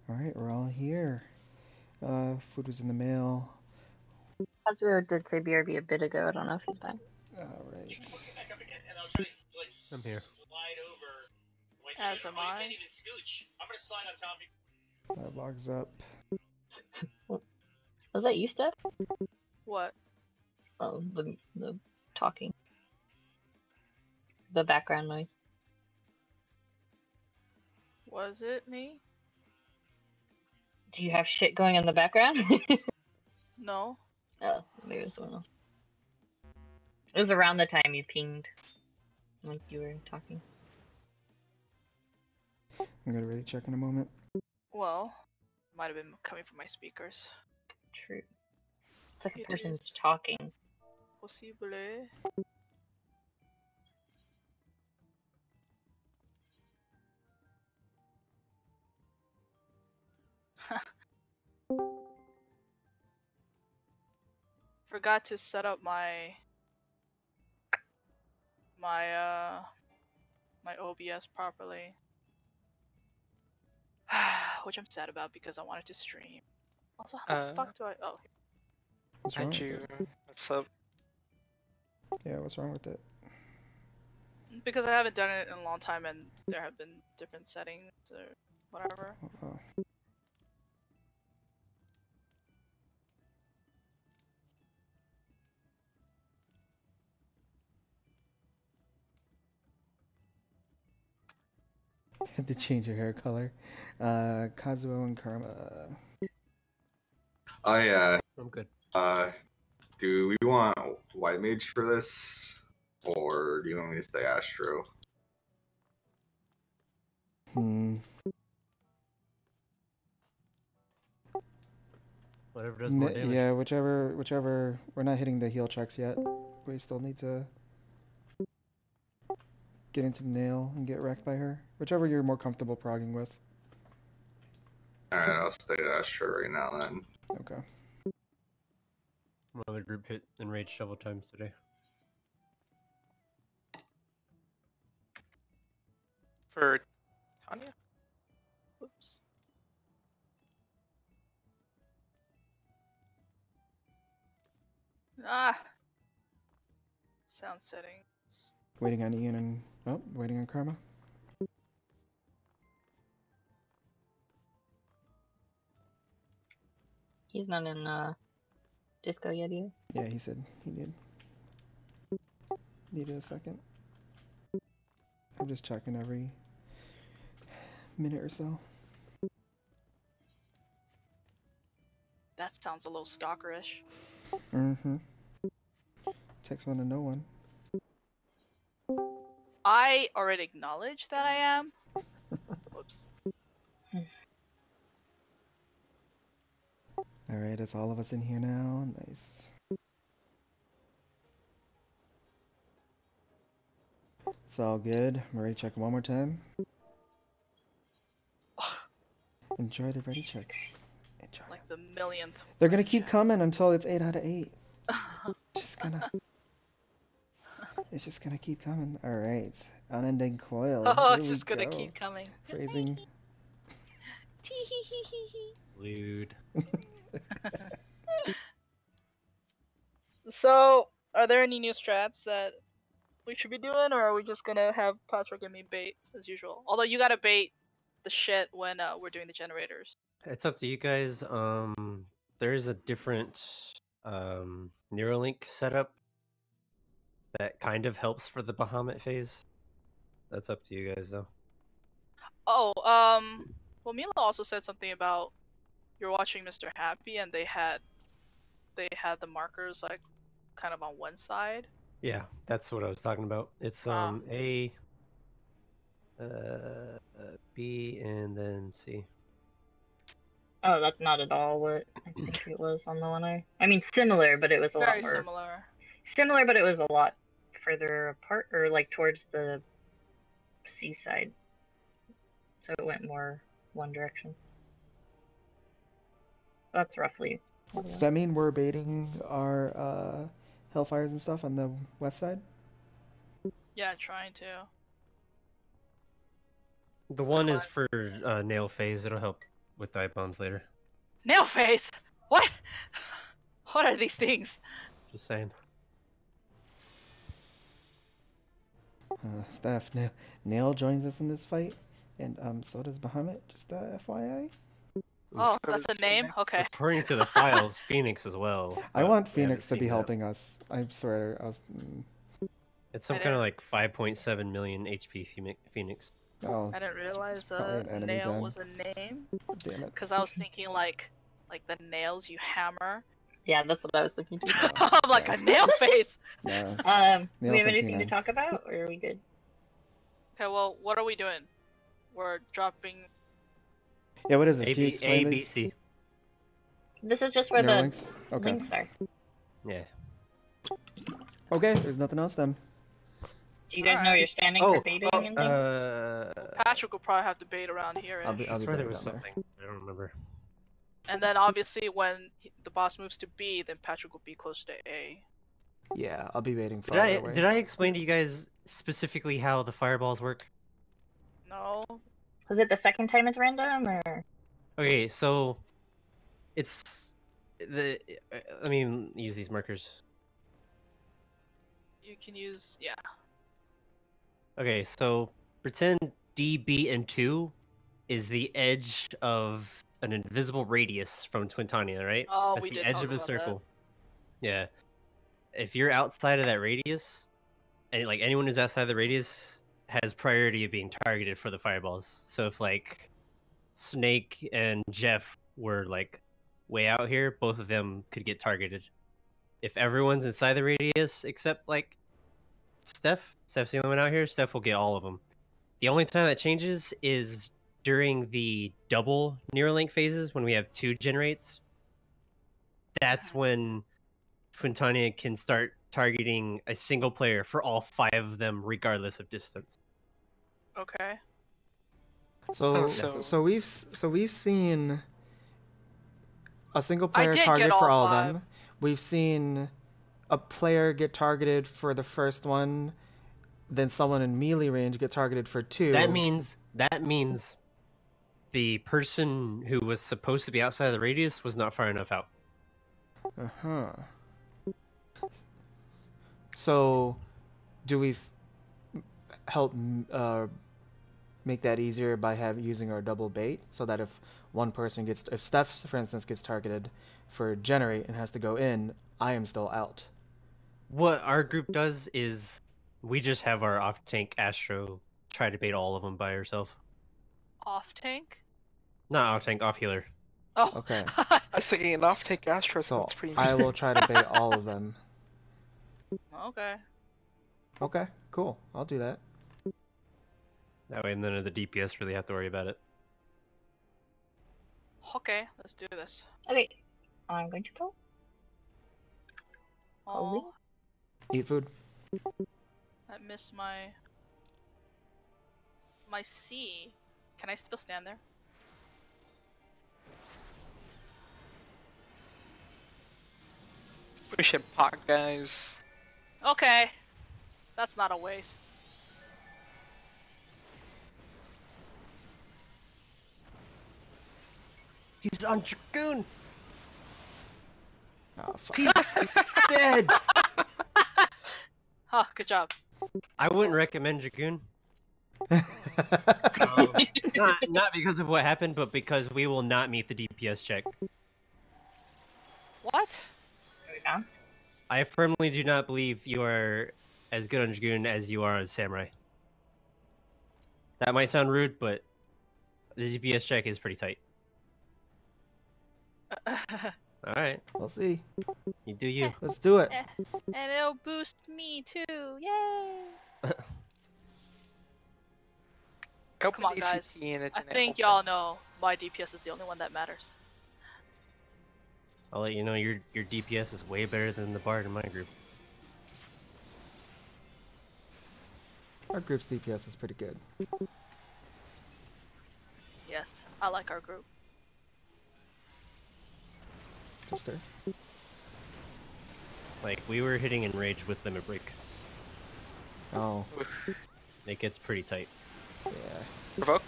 Alright, we're all here. Food was in the mail. Kazuo did say BRB a bit ago. I don't know if he's back. Alright. I'm here. As am I. That log's up. Was that you, Steph? What? Oh, the talking. The background noise. Was it me? Do you have shit going in the background? No. Oh, maybe it was someone else. It was around the time you pinged. Like you were talking. I'm gonna ready check in a moment. Well, might have been coming from my speakers. True. It's like a It person's is. talking. Possible. Forgot to set up my OBS properly. Which I'm sad about because I wanted to stream. Also, how the fuck do I? Oh, What's wrong with you. it? What's up? Yeah, what's wrong with it? because I haven't done it in a long time, and there have been different settings or whatever. Oh. Had to change your hair color. Kazuo and Karma. I'm good. Do we want White Mage for this? Or do you want me to stay Astro? Whatever does more damage. Yeah, whichever. We're not hitting the heal checks yet. We still need to get into nail and get wrecked by her. Whichever you're more comfortable progging with. Alright, I'll stay Astro right now then. Okay. My other group hit enraged several times today. For Tanya? Oops. Ah. Sound settings. Waiting on Ian and waiting on Karma. He's not in disco yet either. Yeah, he said he needed a second. I'm just checking every minute or so. That sounds a little stalkerish. Mm-hmm. Takes one to know one. I already acknowledge that I am. Whoops. Alright, it's all of us in here now. Nice. It's all good. I'm ready to check one more time. Enjoy the ready checks. Enjoy. Like the millionth. They're gonna keep coming until it's 8 out of 8. It's just gonna keep coming. Alright. Unending coil. Oh, Here it's we just gonna go. keep coming. Phrasing. Lewd. So, are there any new strats that we should be doing, or are we just gonna have Patrick and me bait as usual? Although you gotta bait the shit when we're doing the generators. It's up to you guys. There is a different Neuralink setup that kind of helps for the Bahamut phase. That's up to you guys though. Oh, well, Mila also said something about you're watching Mr. Happy, and they had the markers like kind of on one side. Yeah, that's what I was talking about. It's A, B, and then C. Oh, that's not at all what I think it was on the one I mean, similar, but it was a lot Very more similar. similar, but it was a lot further apart, or like towards the seaside. So it went more one direction. That's roughly. Does that mean we're baiting our Hellfires and stuff on the west side? Yeah, trying to. The one is for nail phase. It'll help with dive bombs later. Nail face. What? What are these things? Just saying. Staff, Nail joins us in this fight, and so does Bahamut. Just FYI. Oh, So that's does a name. Phoenix. Okay. According to the files, Phoenix as well. I but want we Phoenix haven't to be seen that. helping us. I swear, I was. It's some I kind of didn't- like 5.7 million HP Phoenix. Oh, I didn't realize probably an enemy nail then. was a name. damn it. Because I was thinking like the nails you hammer. Yeah, that's what I was thinking too. I'm like Yeah. a nail face. Nah. Do Nail we have from anything to T9. talk about, or are we good? Okay, well, what are we doing? We're dropping. Yeah, what is this? A, Can you B, explain A, B, this? C. This is just where Neural the links? Okay. links are. Yeah. Okay, there's nothing else then. Do you guys know Alright. you're standing for baiting and things? Patrick will probably have to bait around here. I'll be I swear there better was down there. something. I don't remember. And then obviously when the boss moves to B, then Patrick will be closer to A. Yeah, I'll be waiting Did farther I away. did I explain to you guys specifically how the fireballs work? No. Was it the second time it's random, or? Okay, so it's the. Let me use these markers. You can use yeah. Okay, so pretend D, B, and 2 is the edge of an invisible radius from Twintania, right? Oh, That's we the did edge talk of a about that. circle. Yeah. If you're outside of that radius, and like anyone who's outside the radius has priority of being targeted for the fireballs. So if like Snake and Jeff were like way out here, both of them could get targeted. If everyone's inside the radius except like Steph's the only one out here, Steph will get all of them. The only time that changes is during the double Neuralink phases when we have 2 generates. That's when Quintania can start targeting a single player for all 5 of them, regardless of distance. Okay. So, So- so we've seen a single I player did get target all for all 5. of them. We've seen a player get targeted for the first one, then someone in melee range get targeted for 2. That means the person who was supposed to be outside of the radius was not far enough out. Uh-huh. So, do we help make that easier by using our double bait, so that if one person if Steph, for instance, gets targeted for generate and has to go in, I am still out. What our group does is we just have our off-tank Astro try to bait all of them by herself. Off tank? Not off-tank, off-healer. Oh. Okay. I was thinking an off-take Astro So sounds pretty I will try to bait all of them. Okay. Okay, cool. I'll do that. That way none of the DPS really have to worry about it. Okay, let's do this. Okay, I'm going to go. Holy. Oh, Eat food. I missed my C. Can I still stand there? We should pot, guys. Okay. That's not a waste. He's on Dragoon! Oh, fuck. He's dead! Huh, good job. I wouldn't recommend Dragoon. Not because of what happened, but because we will not meet the DPS check. What? Are we bounced? I firmly do not believe you are as good on Dragoon as you are on Samurai. That might sound rude, but the DPS check is pretty tight. Alright, We'll see. you do you. Let's do it. And it'll boost me too. Yay! Come on, guys. I think y'all know my DPS is the only one that matters. I'll let you know your DPS is way better than the Bard in my group. Our group's DPS is pretty good. Yes, I like our group. Mister. Like, we were hitting Enrage with Limit Break. Oh, It gets pretty tight. yeah. Provoked.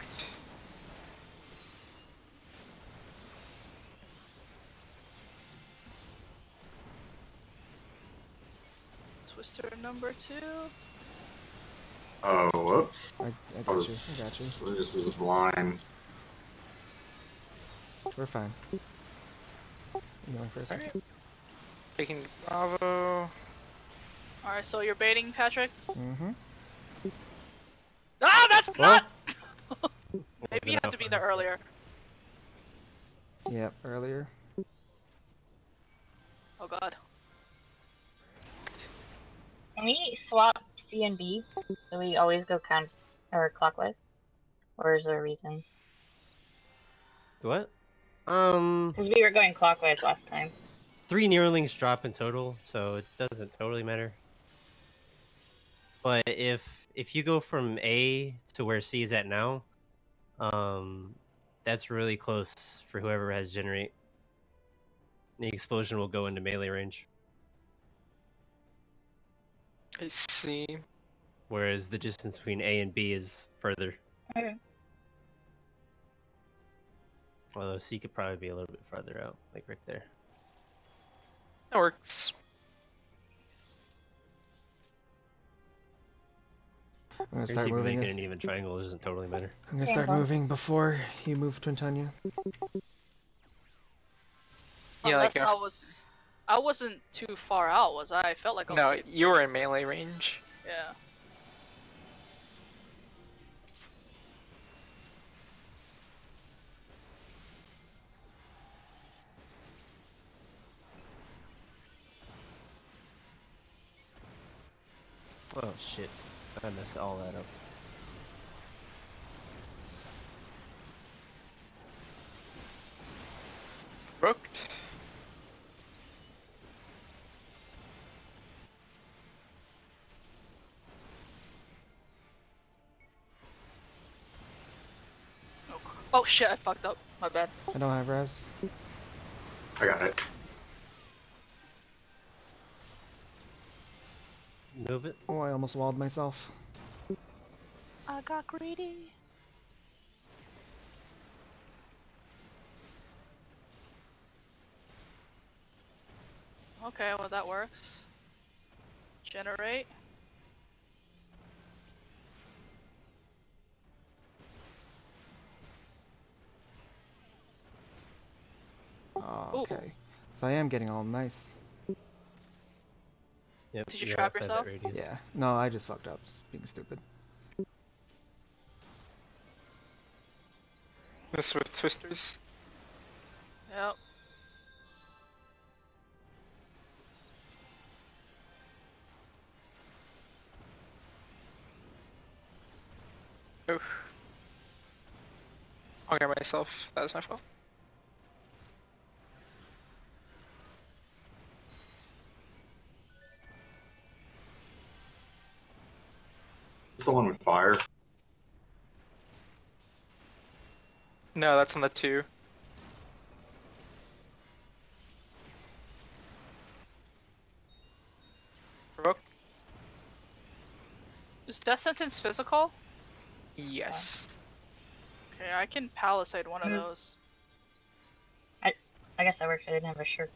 Twister number 2. Oh, whoops. I I got you. I was just as blind. We're fine. Healing for a second. Alright. Taking Bravo. Alright, so you're baiting, Patrick? Mm-hmm. Ah, that's Well, not! Maybe you had to be there earlier. Yep, earlier. Oh god. Can we swap C and B so we always go clockwise? Or is there a reason? What? Because we were going clockwise last time. 3 Neuralings drop in total, so it doesn't totally matter. But if you go from A to where C is at now, that's really close for whoever has generate. The explosion will go into melee range, I see. whereas the distance between A and B is further. Okay. Although C could probably be a little bit farther out, like right there. That works. I'm gonna Or start you can moving. make it an even triangle, it doesn't totally matter. I'm gonna start moving before you move, Twintonia. Yeah, like Unless I wasn't too far out, was I? I felt like I was no, pretty you were close. in melee range. Yeah. Oh shit, I messed all that up. Rooked. Oh shit, I fucked up. My bad. I don't have res. I got it. Move it. Oh, I almost walled myself. I got greedy. Okay, well that works. Generate. Oh, Ooh. okay. So I am getting all nice. Yep, Did you you're trap outside yourself? that radius. Yeah. No, I just fucked up. Just being stupid. This with twisters. Yep. Oh. I'll get myself. That was my fault. It's the one with fire. No, that's on the 2. Rooked. Is death sentence physical? Yes. Okay, I can palisade one of Mm. those. I guess that works. I didn't have a shirt.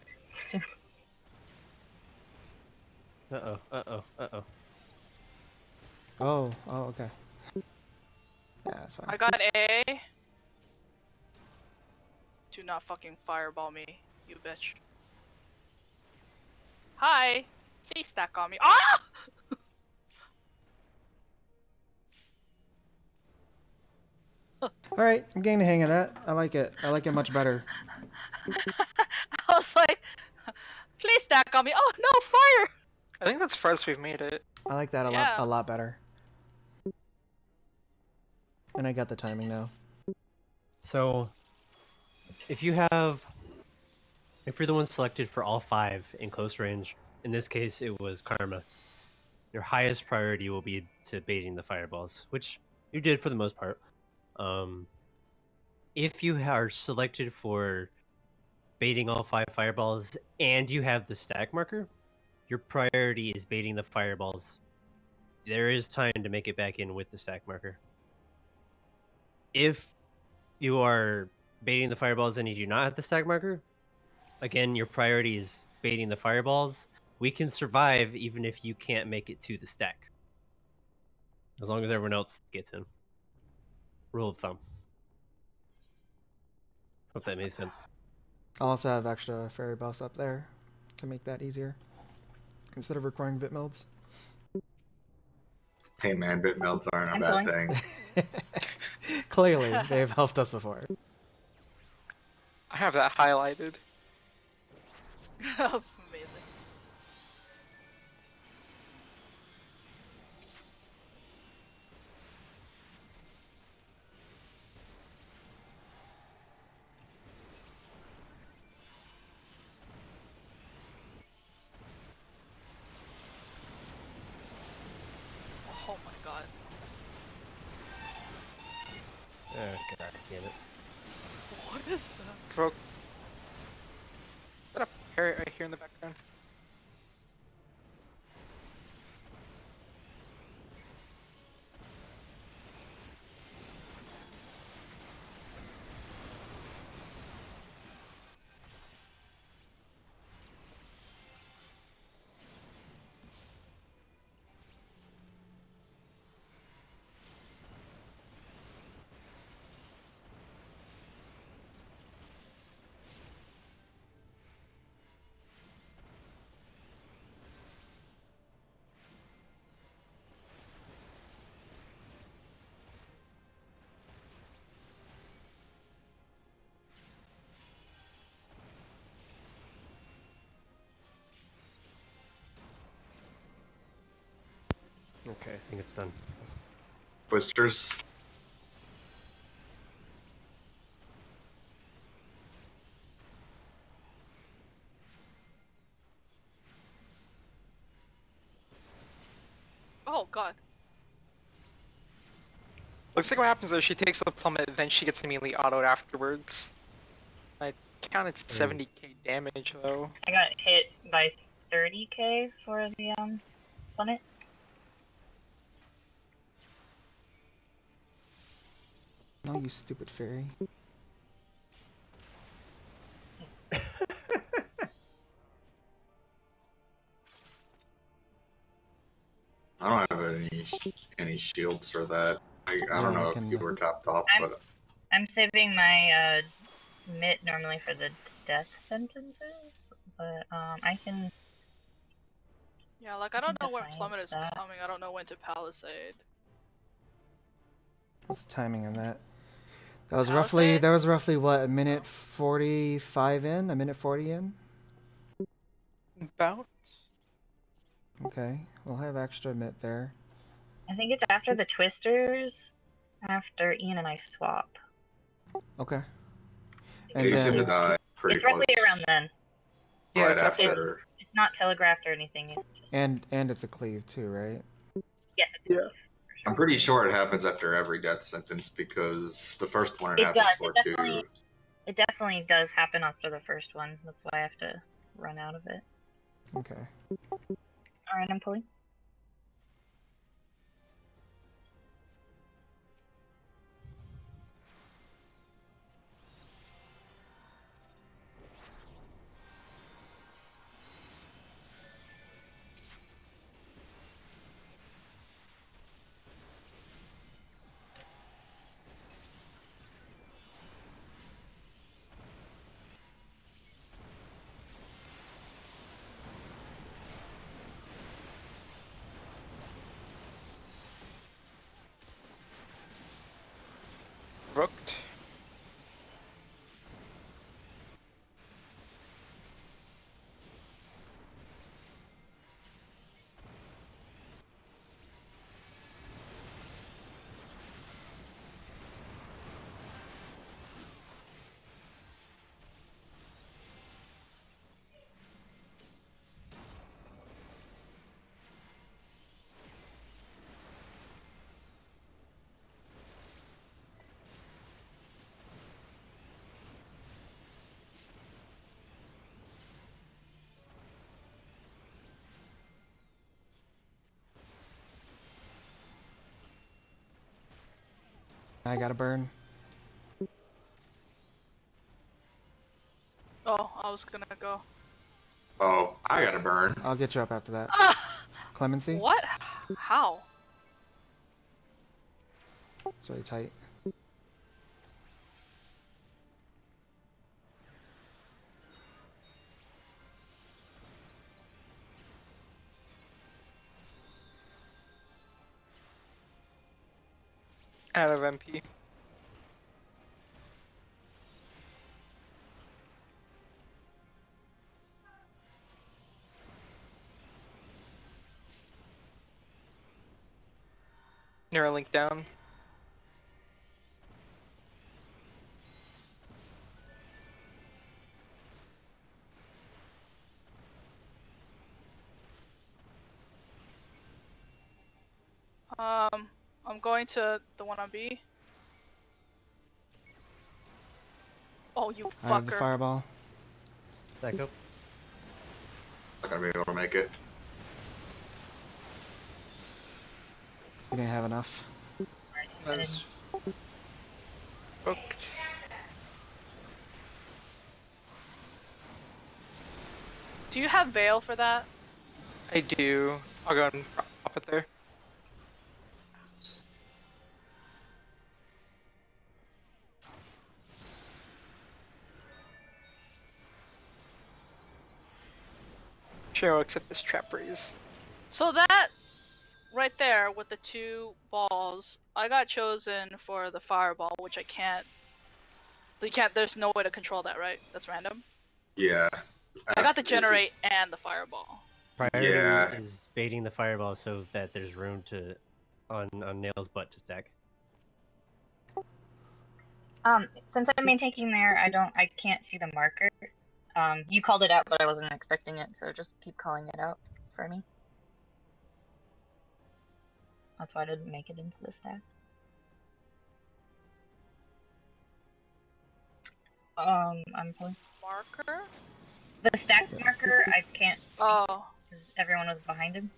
Uh-oh, uh-oh, uh-oh. Oh, oh, okay. Yeah, that's fine. I got A. Do not fucking fireball me, you bitch. Hi! Please stack on me. Ah! Alright, I'm getting the hang of that. I like it. I like it much better. I was like, please stack on me. Oh, no, fire! I think that's first we've made it. I like that Yeah. a lot better. And I got the timing now. So, if you're the one selected for all 5 in close range, in this case it was Karma, your highest priority will be to baiting the fireballs, which you did for the most part. If you are selected for baiting all 5 fireballs and you have the stack marker, your priority is baiting the fireballs. There is time to make it back in with the stack marker. If you are baiting the fireballs and you do not have the stack marker, again, your priority is baiting the fireballs, we can survive even if you can't make it to the stack. As long as everyone else gets in. Rule of thumb. Hope that made sense. I'll also have extra fairy buffs up there to make that easier. Instead of requiring vit melds. Hey man, bit melts aren't a I'm bad pulling. thing. Clearly, they've helped us before. I have that highlighted. That was amazing. Oh my god. Oh god damn it. What is that? Provoke. Is that a parrot right here in the background? Okay, I think it's done. Twisters. Oh god. Looks like what happens is she takes the plummet, then she gets immediately autoed afterwards. I counted 70k damage though. I got hit by 30k for the plummet. No, you stupid fairy. I don't have any shields for that. I don't Yeah, I know can- if you were tapped off, I'm- but I'm saving my mitt normally for the death sentences, but I can. Yeah, like I don't know when Defiance plummet is that. coming. I don't know when to palisade. What's the timing on that? That was Palisade? roughly what, a minute 45 in? A minute 40 in? About? Okay, we'll have extra mid there. I think it's after the twisters, after Ian and I swap. Okay. yeah, And you seem to then, die pretty It's close. roughly around then. Yeah, Right it's after. It's not telegraphed or anything. It's just, and it's a cleave too, right? yes, it's Yeah. I'm pretty sure it happens after every death sentence because the first one it It happens does, for it too. definitely- It definitely does happen after the first one. That's why I have to run out of it. Okay. Alright, I'm pulling. Rooked. I gotta burn. Oh, I was gonna go. Oh, I gotta burn. I'll get you up after that. Clemency? What? How? It's really tight. Out of MP. Neuralink down. I'm going to the one on B. Oh, you I have the fucker. fireball. Back up. Not gonna be able to make it. You didn't have enough. Was booked. Do you have Veil for that? I do. I'll go and pop it there. Sure, I'll accept this trap breeze. So that right there with the 2 balls, I got chosen for the fireball, which I can't. You can't. There's no way to control that, right? That's random. Yeah. I got the Is it- generate and the fireball. Priority Yeah. is baiting the fireball so that there's room to on Nail's butt to stack. Since I'm main taking there, I can't see the marker. You called it out, but I wasn't expecting it, so just keep calling it out for me. That's why I didn't make it into the stack. I'm pulling Marker? the stack marker. I can't see Oh. because everyone was behind him.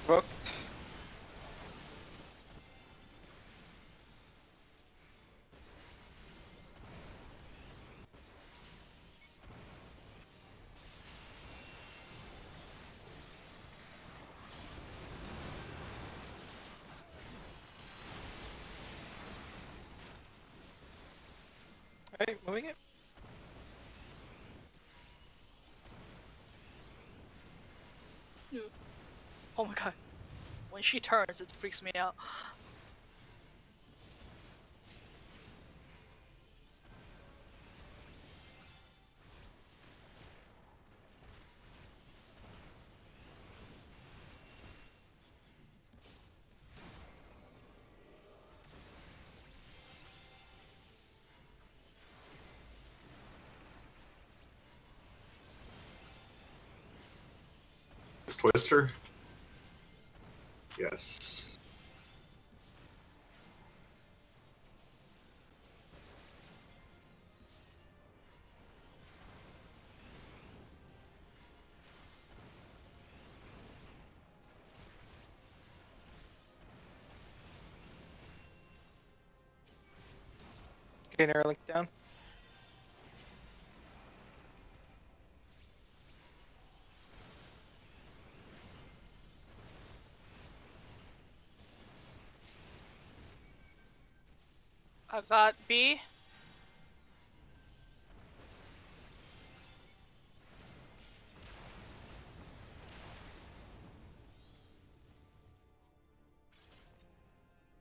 Booked. Alright, moving it. Oh my god. When she turns, it freaks me out. It's Twister. Yes. Okay, Neuralink down. I got B.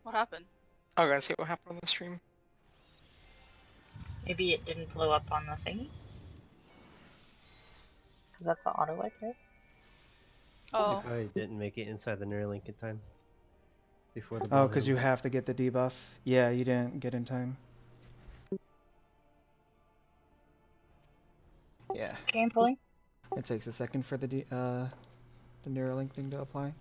What happened? I'm gonna see what happened on the stream. Maybe it didn't blow up on the thingy. Because that's the auto wipe, right? Oh. I didn't make it inside the Neuralink in time. Before the Oh, ball hit because him. you have to get the debuff. Yeah, you didn't get in time. Yeah, Okay, I'm pulling. it takes a second for the the Neuralink thing to apply.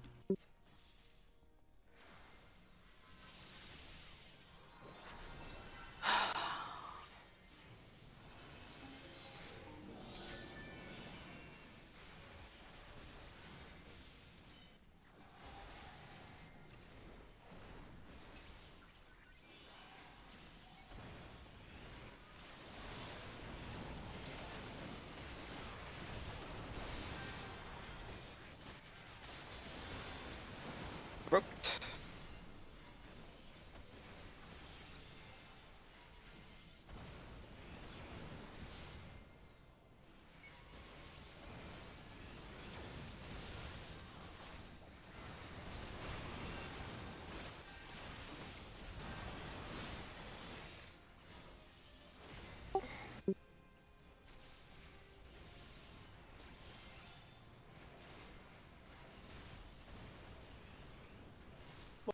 Booked.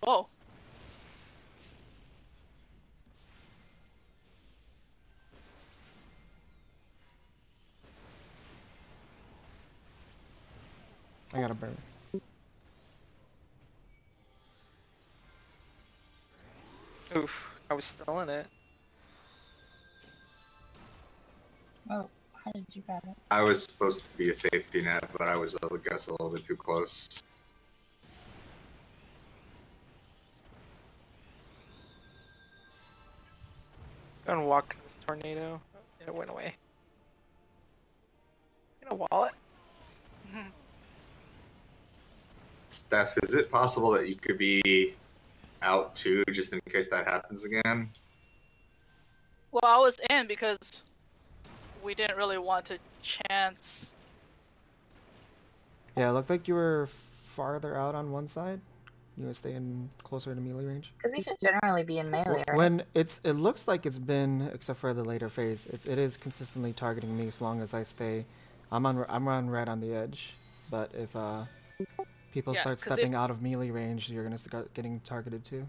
Whoa. I got a burn. Oof, I was still in it. Oh, how did you grab it? I was supposed to be a safety net, but I was, I guess, a little bit too close. Gonna walk in this tornado. It went away. In a wallet? Steph, is it possible that you could be out too, just in case that happens again? Well, I was in because we didn't really want to chance. Yeah, it looked like you were farther out on one side. You were staying closer to melee range. Because we should generally be in melee, right? When it looks like it's been, except for the later phase, it is consistently targeting me as long as I stay. I'm on right on the edge, but if people Yeah, start 'cause stepping out of melee range, you're gonna start getting targeted too.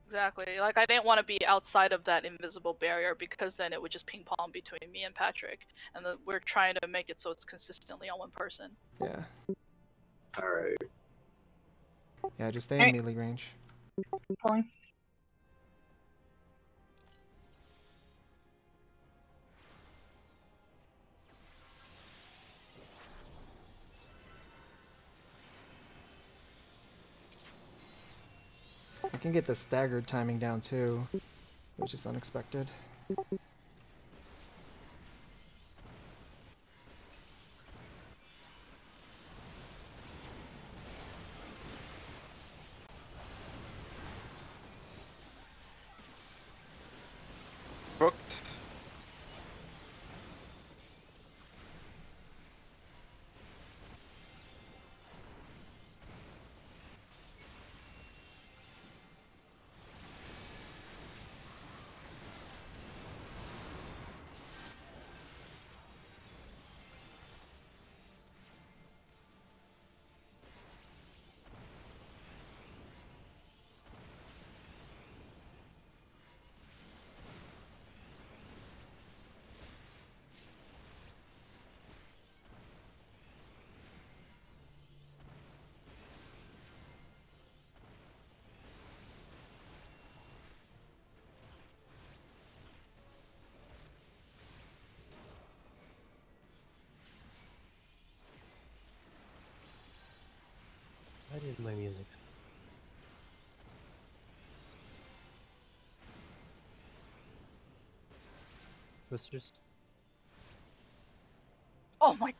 Exactly. Like, I didn't want to be outside of that invisible barrier because then it would just ping pong between me and Patrick. And we're trying to make it so it's consistently on one person. Yeah. All right. Yeah, just stay in Alright. melee range. Pulling. I can get the staggered timing down too, which is unexpected. Booked. Why did my music? Twisters? Oh my.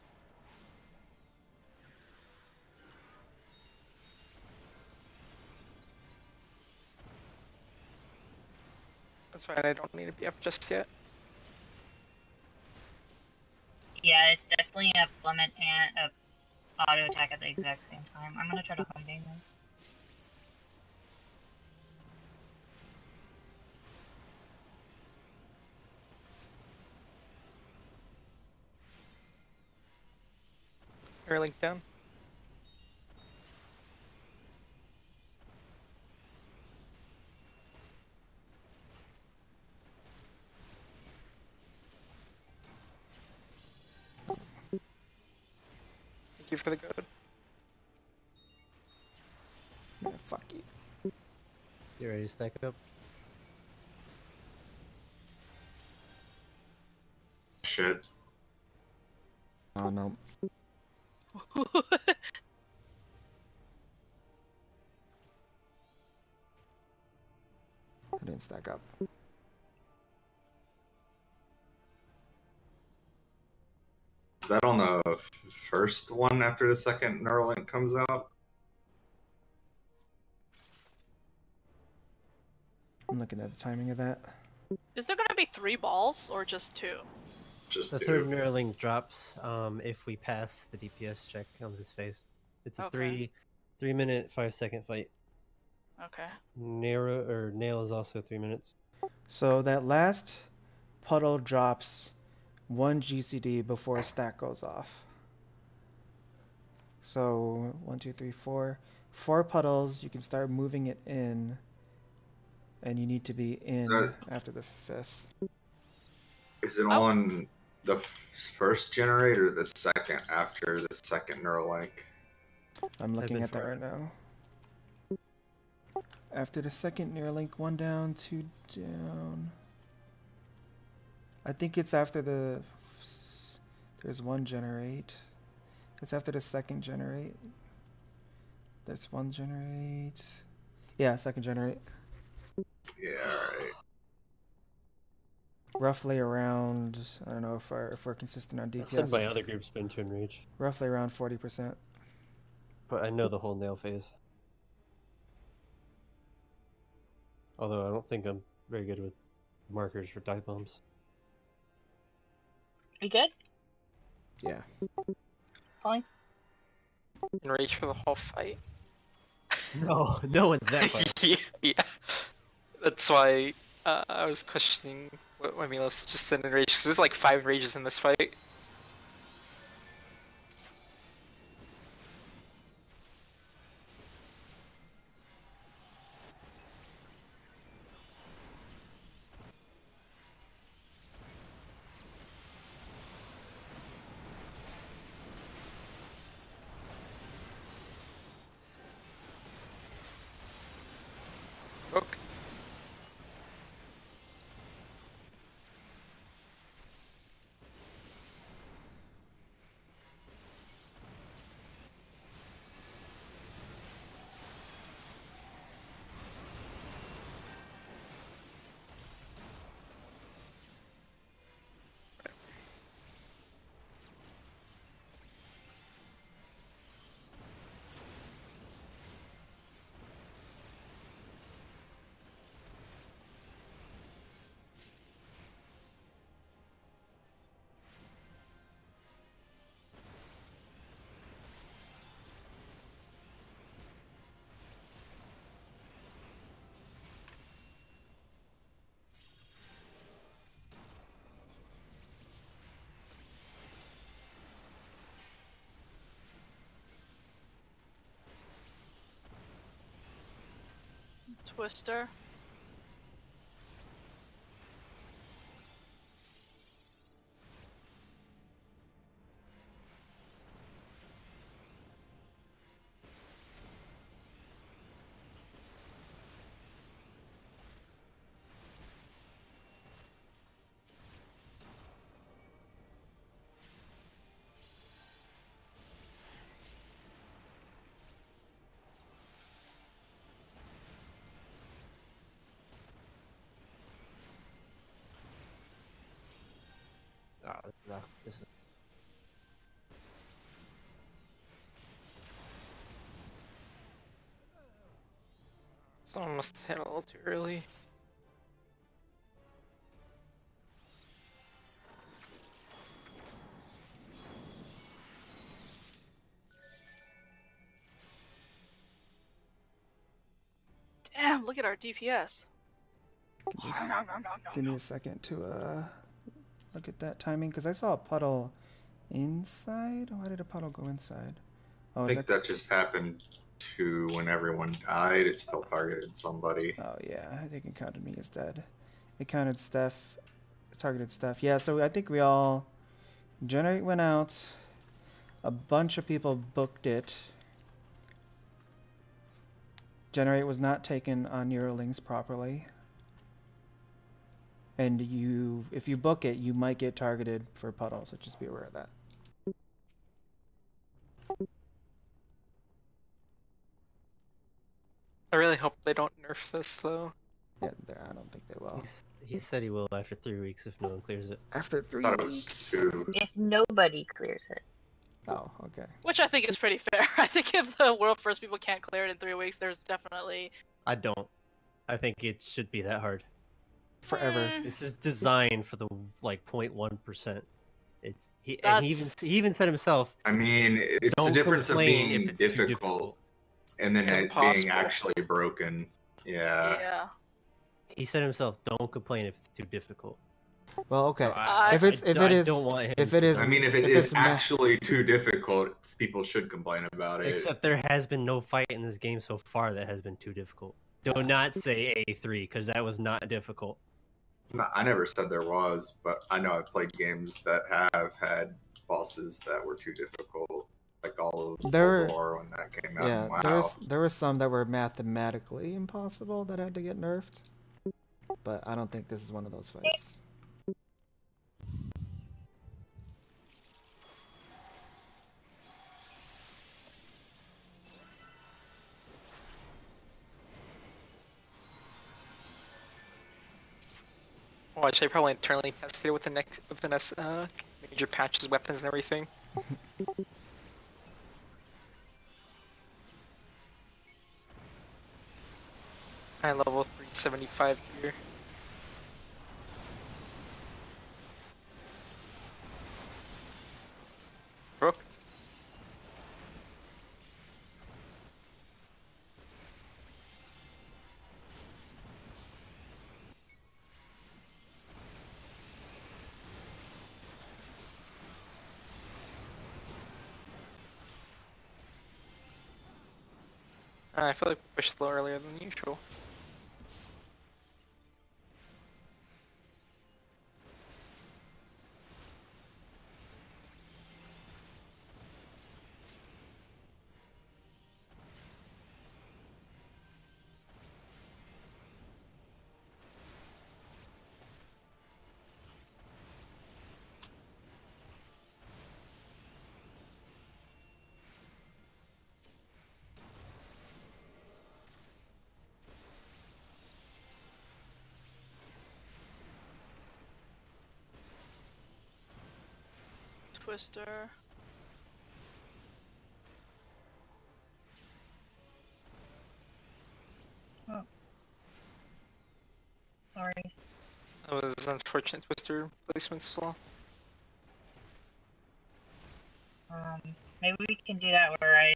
That's fine, I don't need to be up just yet. Yeah, it's definitely a plummet and a auto attack at the exact same time. I'm gonna try to home game this. Air link down. Thank you for the code. Get ready to stack up. Shit. Oh no. I didn't stack up. Is that on the first one after the second Neuralink comes out? I'm looking at the timing of that. Is there gonna be 3 balls or just 2? Just The do. third Neuralink drops if we pass the DPS check on this phase. It's a Okay. 3-minute, 5-second fight. Okay. Nail is also 3 minutes. So that last puddle drops 1 GCD before a stack goes off. So 1, 2, 3, 4. 4 puddles, you can start moving it in. And you need to be in after the 5th. Is it on the first generator or the second after the second Neuralink? I'm looking at that right now. After the second Neuralink, 1 down, 2 down. I think it's after the... There's 1 generate. It's after the second generate. There's 1 generate. Yeah, second generate. Yeah, alright. Roughly around, I don't know if we're consistent on Said by DPS. other groups been to enrage. Roughly around 40%. But I know the whole nail phase. Although I don't think I'm very good with markers for dive bombs. You good? Yeah. Fine. Enrage for the whole fight. No, no one's that far. Yeah. That's why I was questioning what Mila just said enrage. Because there's like 5 rages in this fight. Okay. Twister. Oh, no, this is... Someone must have hit a little too early. Damn, look at our DPS. Give me a second to look at that timing, because I saw a puddle inside. Why did a puddle go inside? Oh, I is think that just happened to when everyone died. It still targeted somebody. Oh yeah, I think it counted me as dead. It counted Steph. It targeted Steph. Yeah, so I think we all... Generate went out. A bunch of people booked it. Generate was not taken on Neuralings properly. And if you book it, you might get targeted for puddles, so just be aware of that. I really hope they don't nerf this though. Yeah, I don't think they will. He said he will after 3 weeks if no one clears it. After 3 Thought it was weeks. 2. If nobody clears it. Oh, okay. Which I think is pretty fair. I think if the world first people can't clear it in 3 weeks, there's definitely. I don't. I think it should be that hard. Forever. This is designed for the like 0.1%. He even said himself. I mean, it's Don't the difference of complain being if it's too difficult, difficult. and then it being Impossible. actually broken. Yeah. Yeah. He said himself, "Don't complain if it's too difficult." Well, okay. I don't want him if it to is, I mean, if it if is it's actually too difficult, people should complain about it. Except there has been no fight in this game so far that has been too difficult. Do not say A3 because that was not difficult. No, I never said there was, but I know I've played games that have had bosses that were too difficult, like all of There- War when that came out. yeah, and wow. there were some that were mathematically impossible that had to get nerfed. But I don't think this is one of those fights. Watch, they probably internally tested it with the next major patches, weapons, and everything. High level 375 here. Broke. I feel like we pushed a little earlier than usual. Twister. Oh. Sorry. That was unfortunate Twister placement as well. Maybe we can do that where I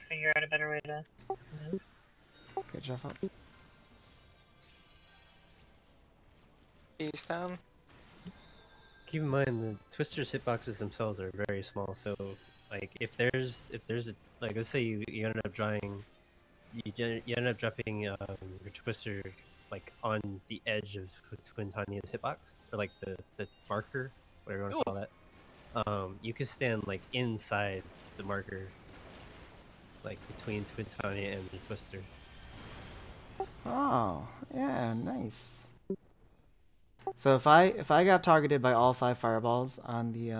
figure out a better way to move. Okay, Jeff up. He's down. Keep in mind the Twister's hitboxes themselves are very small, so like if there's a like let's say you end up drawing you end up dropping your Twister like on the edge of Twin Tanya's hitbox, or like the marker, whatever you want to call that. You can stand like inside the marker, like between Twin Tanya and the Twister. Oh, yeah, nice. So if I got targeted by all 5 fireballs on the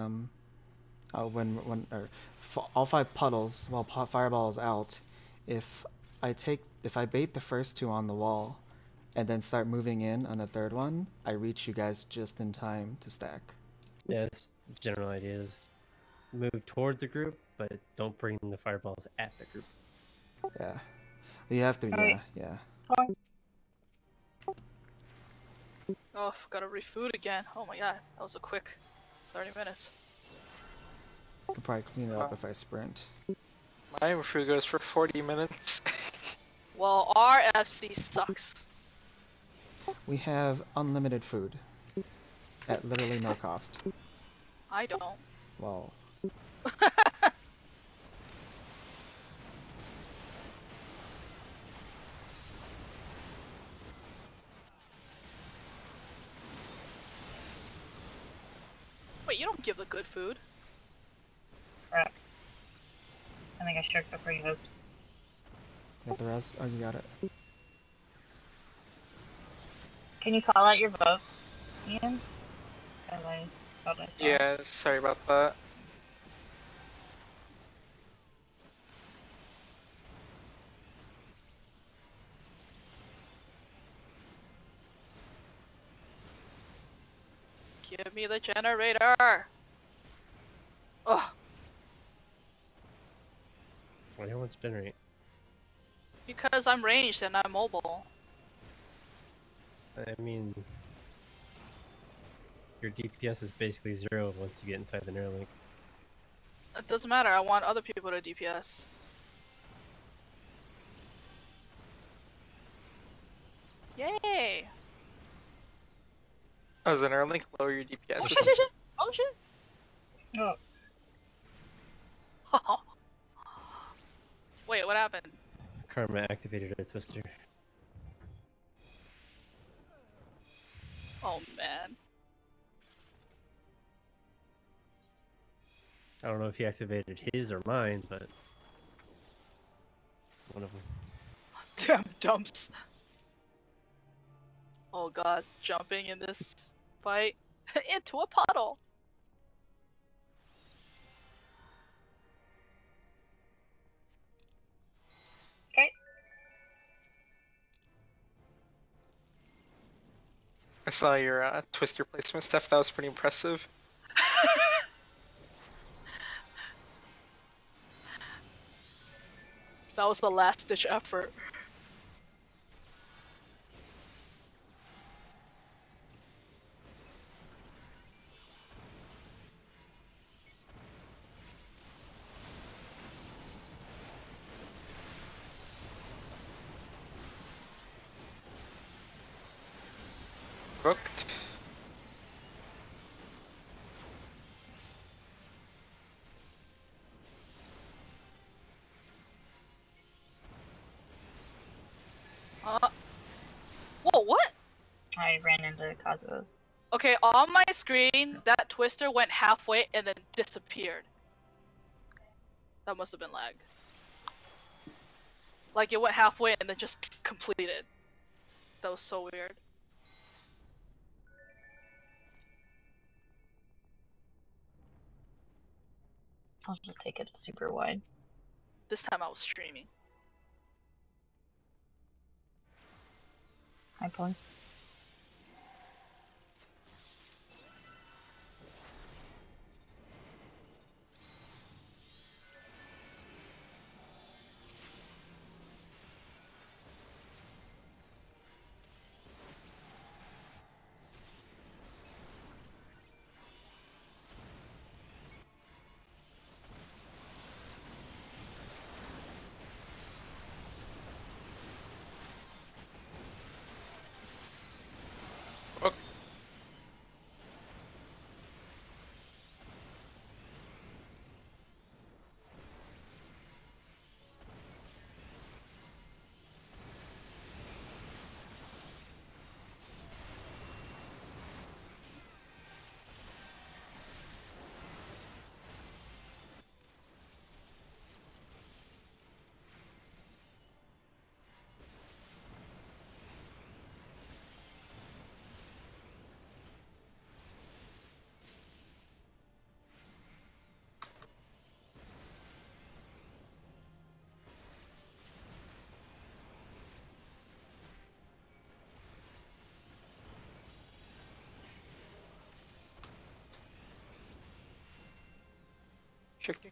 all 5 puddles while fireball is out, if I bait the first 2 on the wall and then start moving in on the 3rd one, I reach you guys just in time to stack. Yeah, that's the general idea is move toward the group, but don't bring the fireballs at the group. Yeah. You have to, Alright. yeah. Oh, gotta refood again. Oh my god, that was a quick 30 minutes. I could probably clean it up if I sprint. My food goes for 40 minutes. Well, our FC sucks. We have unlimited food at literally no cost. I don't. Well, Wait, you don't give the good food. Crap. I think I shook before you hooked. Got the rest? Oh, you got it. Can you call out your vote, Ian? Because I thought I saw it. Yeah, sorry about that. Give me the generator. Ugh. Why do you want spin rate? Because I'm ranged and I'm mobile. I mean, your DPS is basically 0 once you get inside the Neuralink. It doesn't matter. I want other people to DPS. Yay! As an Neuralink, lower your DPS. Oh shit! Oh shit! Oh, Wait, what happened? Karma activated a twister. Oh man. I don't know if he activated his or mine, but one of them. Damn dumps. Oh god, jumping in this fight into a puddle. okay. I saw your twister placement stuff. That was pretty impressive. That was the last ditch effort. Booked. Whoa, what? I ran into Kazuo's. Okay, on my screen, that twister went halfway and then disappeared. That must have been lag. Like it went halfway and then just completed. That was so weird. I'll just take it super wide. This time I was streaming. Hi, Paul. Booked. Checking.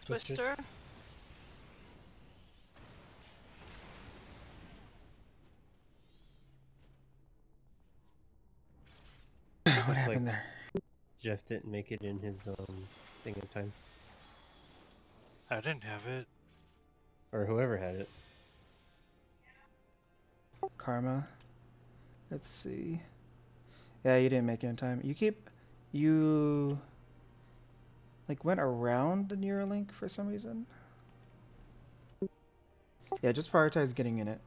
Twister? What happened there? Jeff didn't make it in his thing in time. I didn't have it. Or whoever had it. Karma. Let's see. Yeah, you didn't make it in time. You like went around the Neuralink for some reason. Yeah, just prioritize getting in it.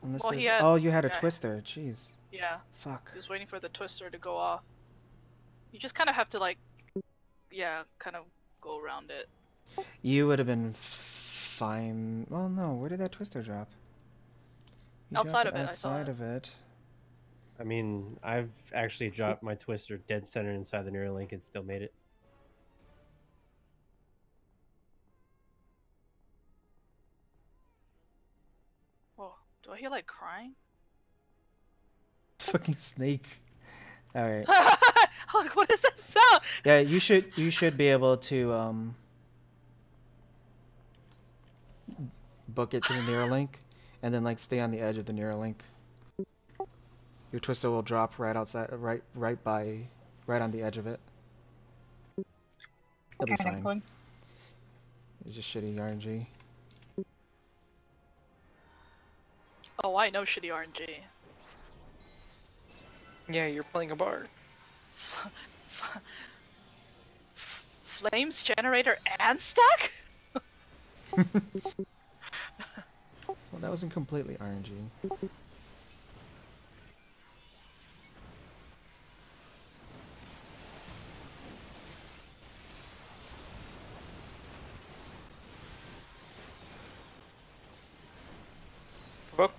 Unless Well, he there's... had- Oh, you had a yeah. twister. Jeez. Yeah, Fuck. just waiting for the twister to go off. You just kind of have to like, yeah, kind of go around it. You would have been fine. Well, no. Where did that twister drop? You Outside dropped of it, I saw outside it. of it. I mean, I've actually dropped my twister dead center inside the Neuralink and still made it. Whoa, do I hear like crying? Fucking snake. All right. Like, what is that sound? Yeah, you should be able to book it to the Neuralink, and then like stay on the edge of the Neuralink. Your twister will drop right outside, right on the edge of it. It'll be Kinda fine. cool. It's just shitty RNG. Oh, I know shitty RNG. Yeah, you're playing a bard. Flames generator and stack? Well, that wasn't completely RNG. Book.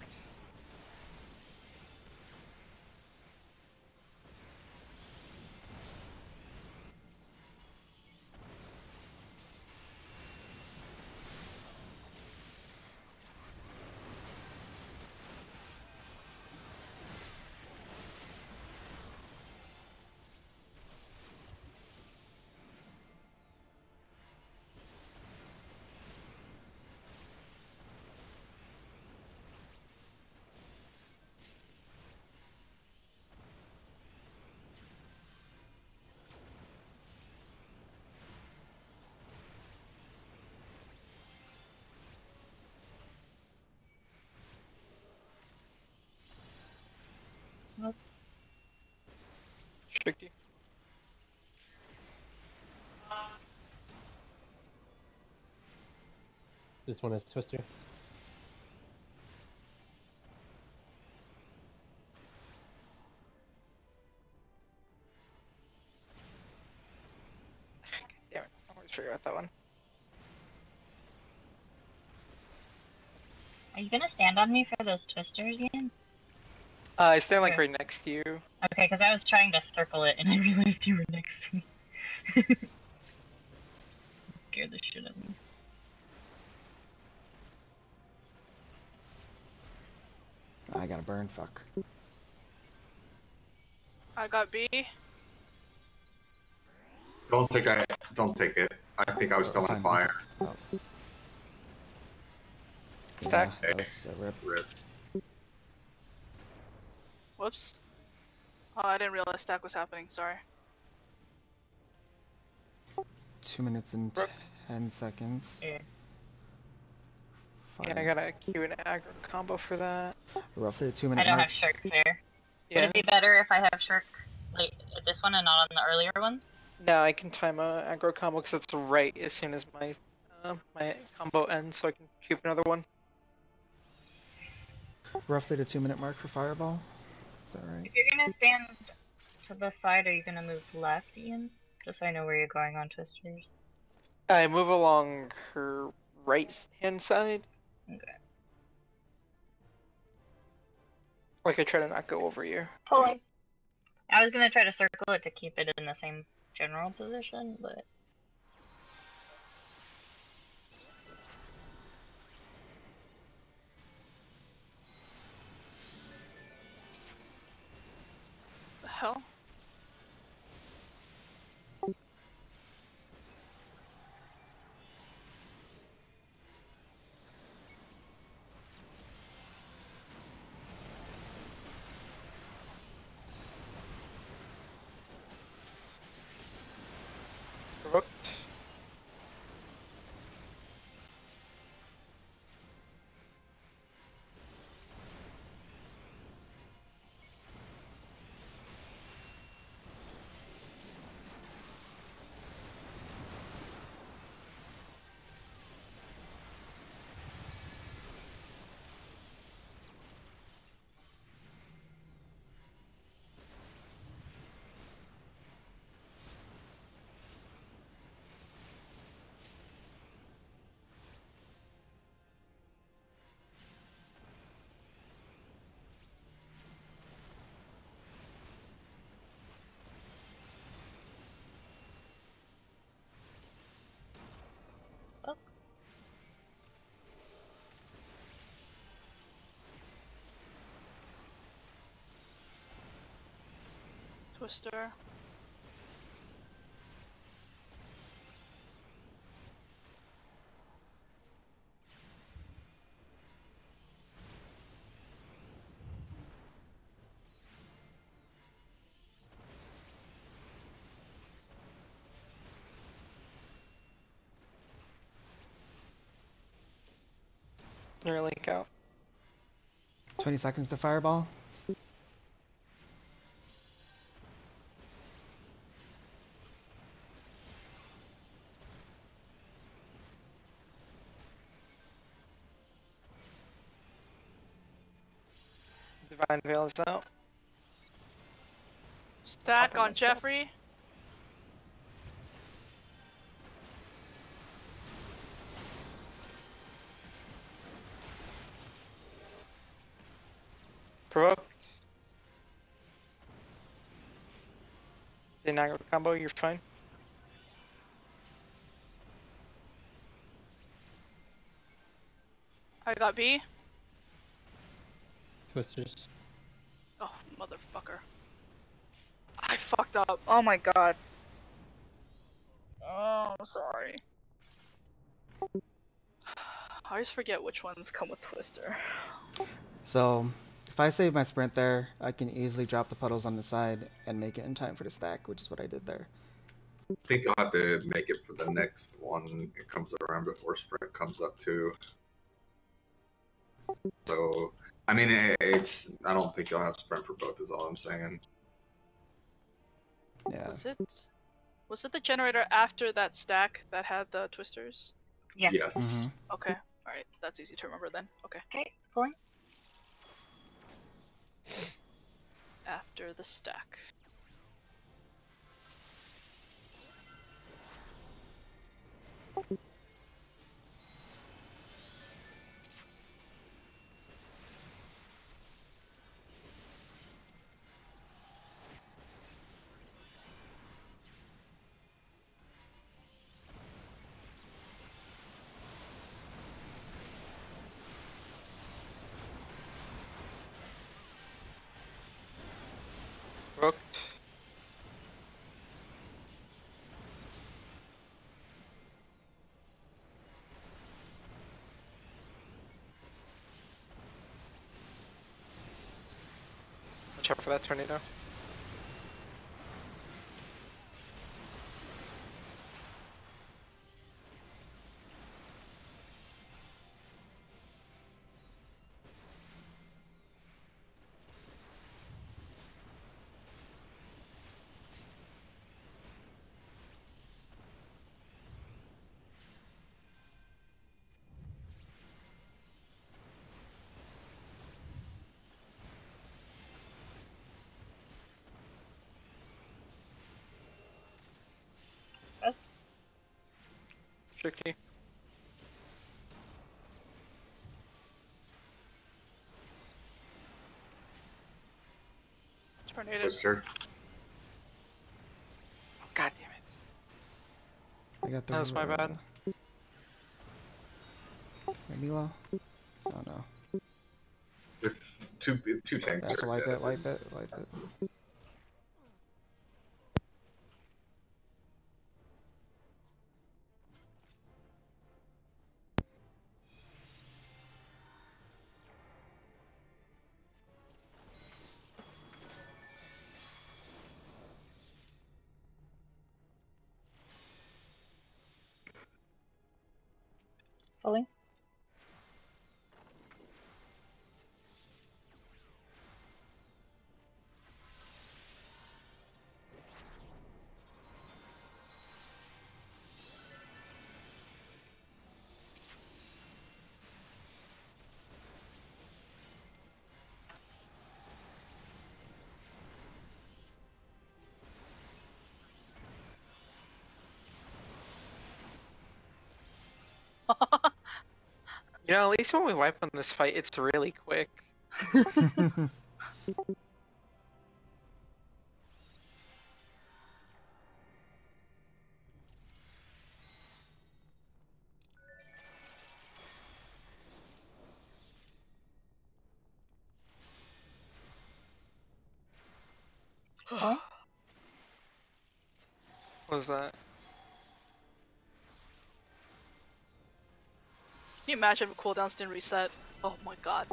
Nope. Tricky. This one is twister. Damn it, I always forget about that one. Are you gonna stand on me for those twisters, Ian? I stand like Okay. right next to you. Okay, because I was trying to circle it and I realized you were next to me. Scared the shit out of me. I gotta burn. Fuck. I got B. Don't take that. Don't take it. I think I was still on Fine. fire. Oh, Stack. yeah, that's a rip. Rip. Whoops. Oh, I didn't realize stack was happening, sorry. 2 minutes and Brooke. 10 seconds. Yeah. Yeah, I Fine. got a Q and aggro combo for that. Roughly a 2 I minute don't have mark. Shirk there. Would Yeah. it be better if I have Shirk like at this one and not on the earlier ones? No, I can time a aggro combo because it's right as soon as my combo ends, so I can cube another one. Roughly the 2 minute mark for Fireball. Is that right? If you're gonna stand to the side, are you gonna move left, Ian? Just so I know where you're going on twisters. I move along her right hand side. Okay. Like I try to not go over you. Pulling. I was gonna try to circle it to keep it in the same general position, but The hell? Provoked. Twister. Neuralink out. 20 seconds to fireball. Divine Veil is out. Stack Popping on myself. Jeffrey. Provoked. Did not combo, you're fine. I got B. Twisters. Oh, motherfucker. I fucked up. Oh my god. Oh, I'm sorry. I always forget which ones come with Twister. So if I save my sprint there, I can easily drop the puddles on the side and make it in time for the stack, which is what I did there. I think you'll have to make it for the next one. It comes around before sprint comes up too. So, I mean, it's. I don't think you'll have sprint for both. Is all I'm saying. Yeah. Was it the generator after that stack that had the twisters? Yeah. Yes. Okay. Alright, that's easy to remember then. Okay. Okay, pulling. After the stack. Provoked. Watch out for that tornado. Tricky. Tornado. Twister. Oh, God damn it. I got the. That was my bad. Wait, Milo? Oh no. If two tanks That's are a wipe dead. it, wipe it, wipe it. Pulling. You know, at least when we wipe on this fight, it's really quick. Pulling. What was that? Can you imagine if cooldowns didn't reset? Oh my god.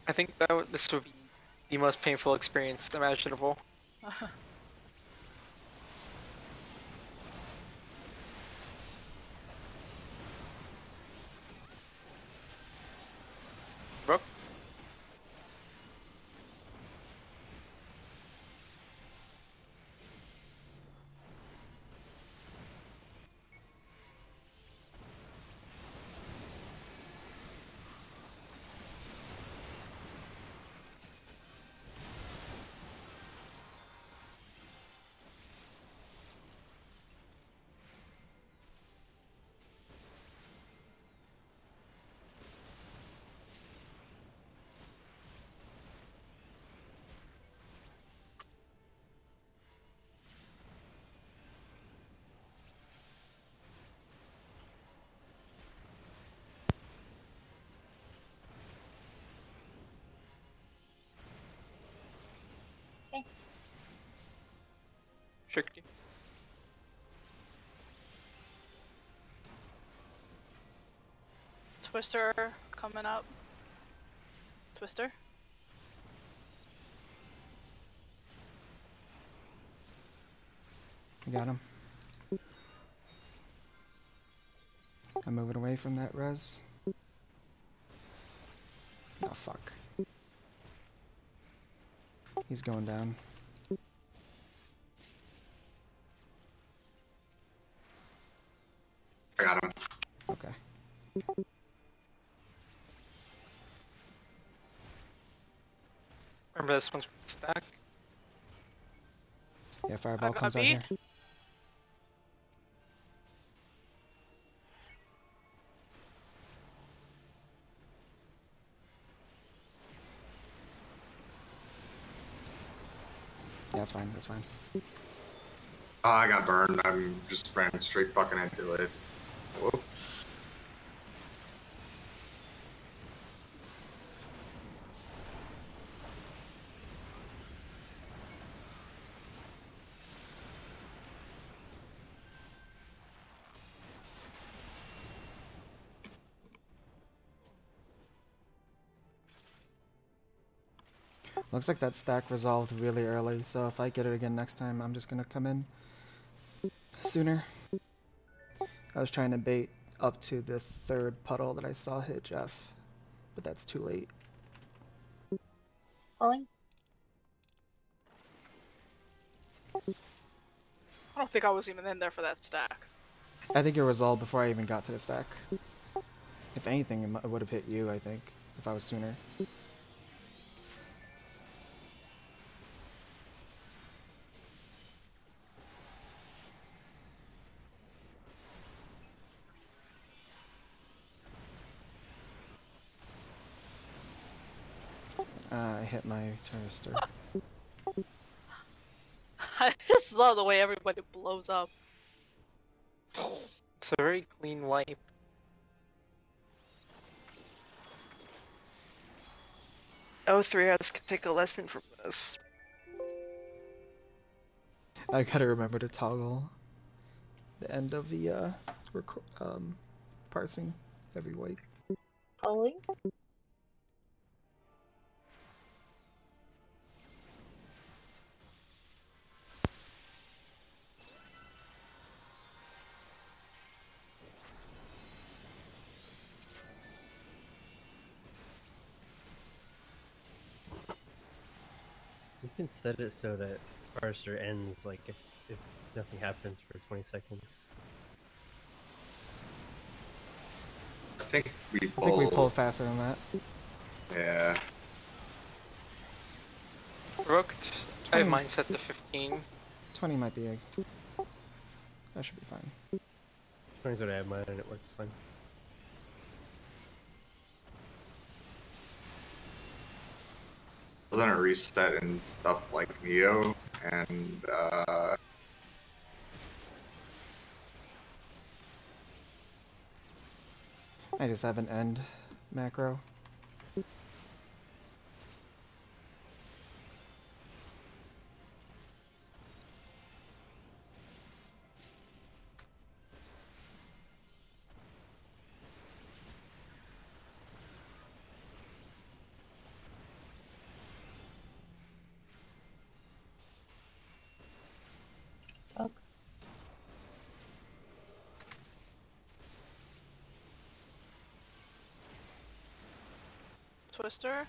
I think this would be the most painful experience imaginable. Rook? Tricky. Twister coming up. Twister? I got him. I'm moving away from that res. Oh fuck. He's going down. I got him. Okay. Remember this one's stack? Yeah, fireball I got comes out beat. here. Yeah, that's fine, that's fine. Oh, I got burned. I'm just ran straight fucking into it. Whoops. Looks like that stack resolved really early, so if I get it again next time, I'm just gonna come in sooner. I was trying to bait up to the third puddle that I saw hit Jeff, but that's too late. Falling? I don't think I was even in there for that stack. I think it resolved before I even got to the stack. If anything, it would have hit you, I think, if I was sooner. I hit my twister. I just love the way everybody blows up. It's a very clean wipe. O3S could take a lesson from this. I gotta remember to toggle the end of the parsing every wipe. Falling? You can set it so that parser ends like if nothing happens for 20 seconds. I think we I think we pull faster than that. Yeah. Rooked. I have mine set to 15. 20 might be a... That should be fine. 20 is what I have mine and it works fine. Wasn't a reset and stuff like Neo, and I just have an end macro. Oh, Twister.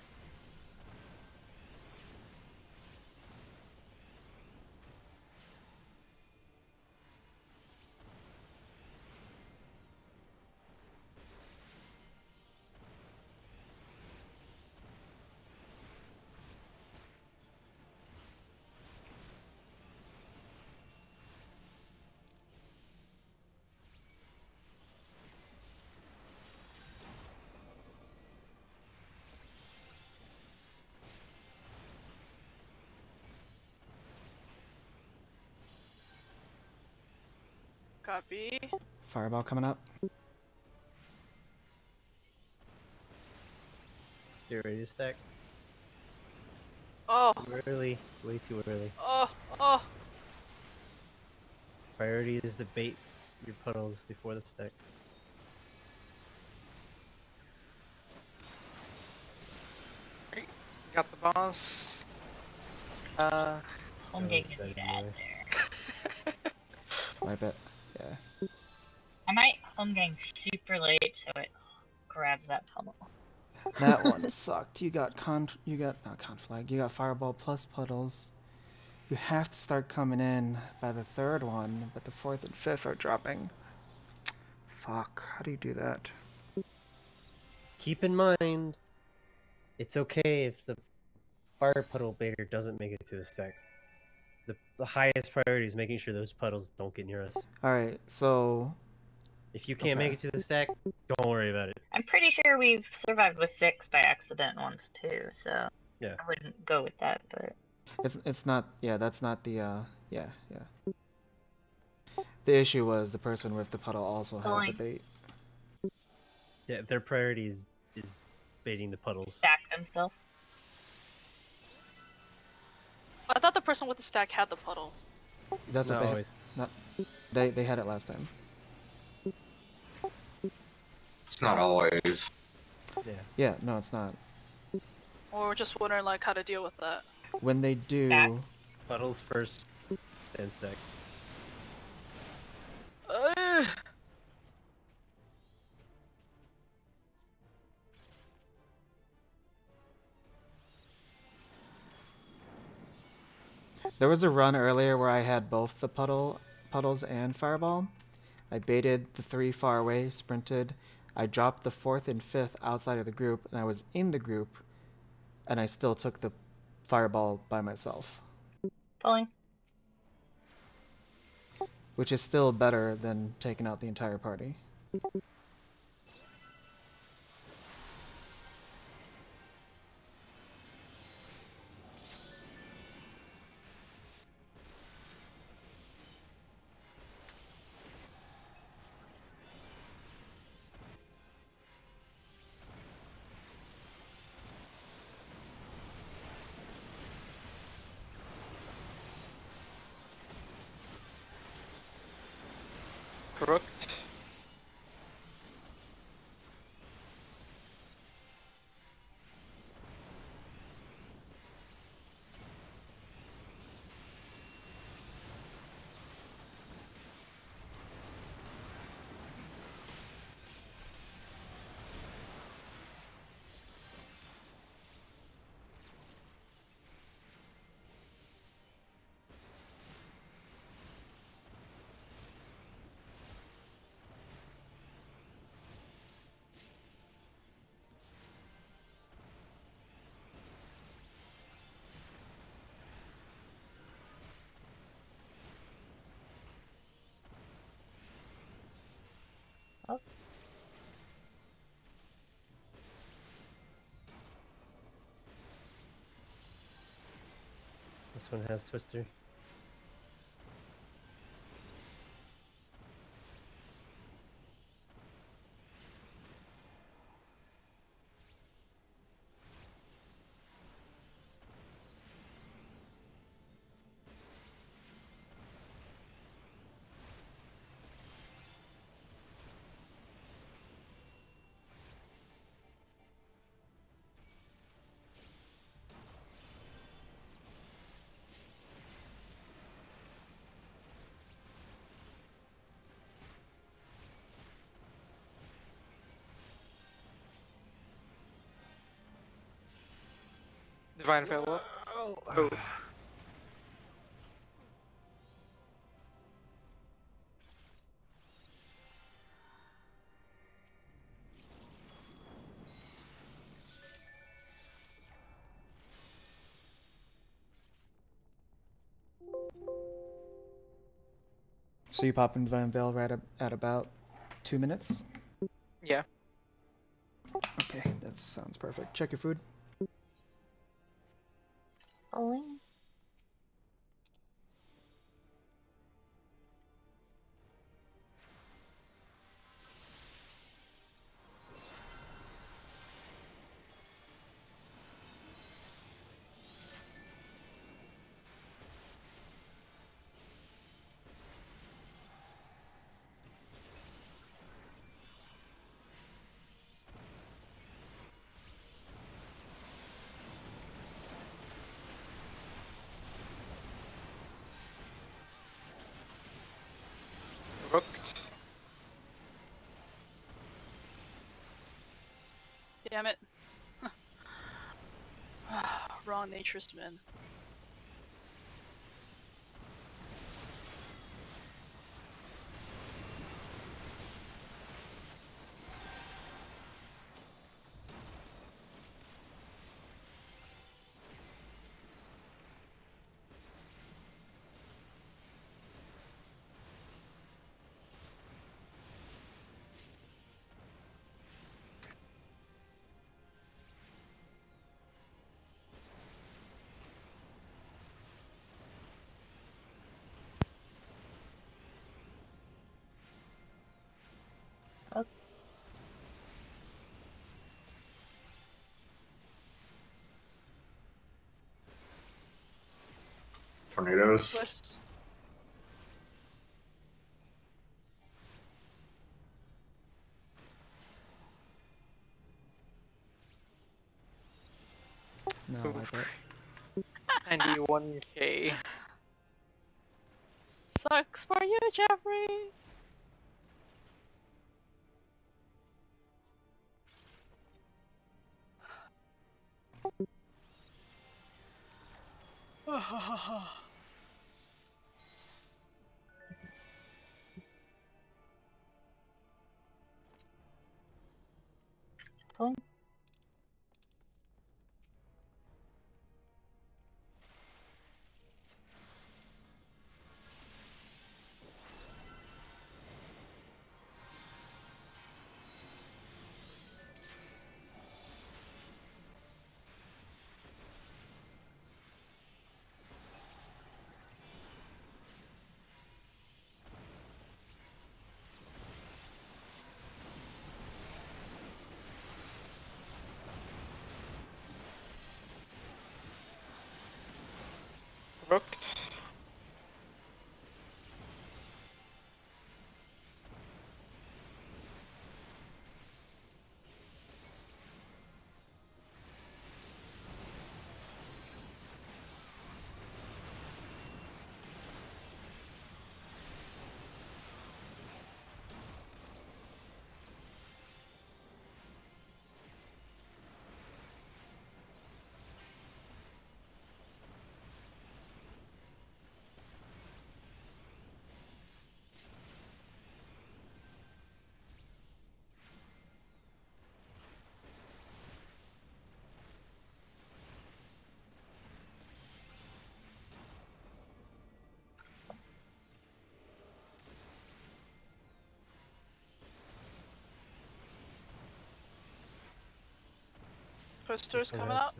Copy. Fireball coming up. Get ready to stack. Oh, Too early. Way too early. oh. Priority is to bait your puddles before the stack. Great. Got the boss. home Oh, game it's can be dead bad anyway. there. Wipe it. Yeah. I might home game super late so it grabs that pummel. That one sucked. You got not conflag. You got fireball plus puddles. You have to start coming in by the third one, but the fourth and fifth are dropping. Fuck. How do you do that? Keep in mind, it's okay if the fire puddle baiter doesn't make it to the stack. The highest priority is making sure those puddles don't get near us. All right. So If you can't Okay. make it to the stack, don't worry about it. I'm pretty sure we've survived with 6 by accident once too, so Yeah. I wouldn't go with that, but it's not. Yeah, that's not the. Yeah. The issue was the person with the puddle also had the Pulling. bait. Yeah, their priority is baiting the puddles. stack himself. I thought the person with the stack had the puddles. That's what Not they. always. Not. They had it last time. It's not always. Yeah. Yeah. No, it's not. Or we're just wondering like how to deal with that. When they do. Stack. Puddles first, then stack. There was a run earlier where I had both the puddles and fireball. I baited the 3 far away, sprinted. I dropped the fourth and fifth outside of the group, and I was in the group, and I still took the fireball by myself, Pulling. which is still better than taking out the entire party. Crooked. This one has Twister. Divine Veil up. Oh. So you pop in Divine Veil right at about 2 minutes? Yeah. Okay, that sounds perfect. Check your food. Following. Rooked. Damn it. Wrong nature's man. Tornadoes. Plus, No, I like that. 91k. sucks for you, Jeffrey. Following. Rooked. Posters coming up.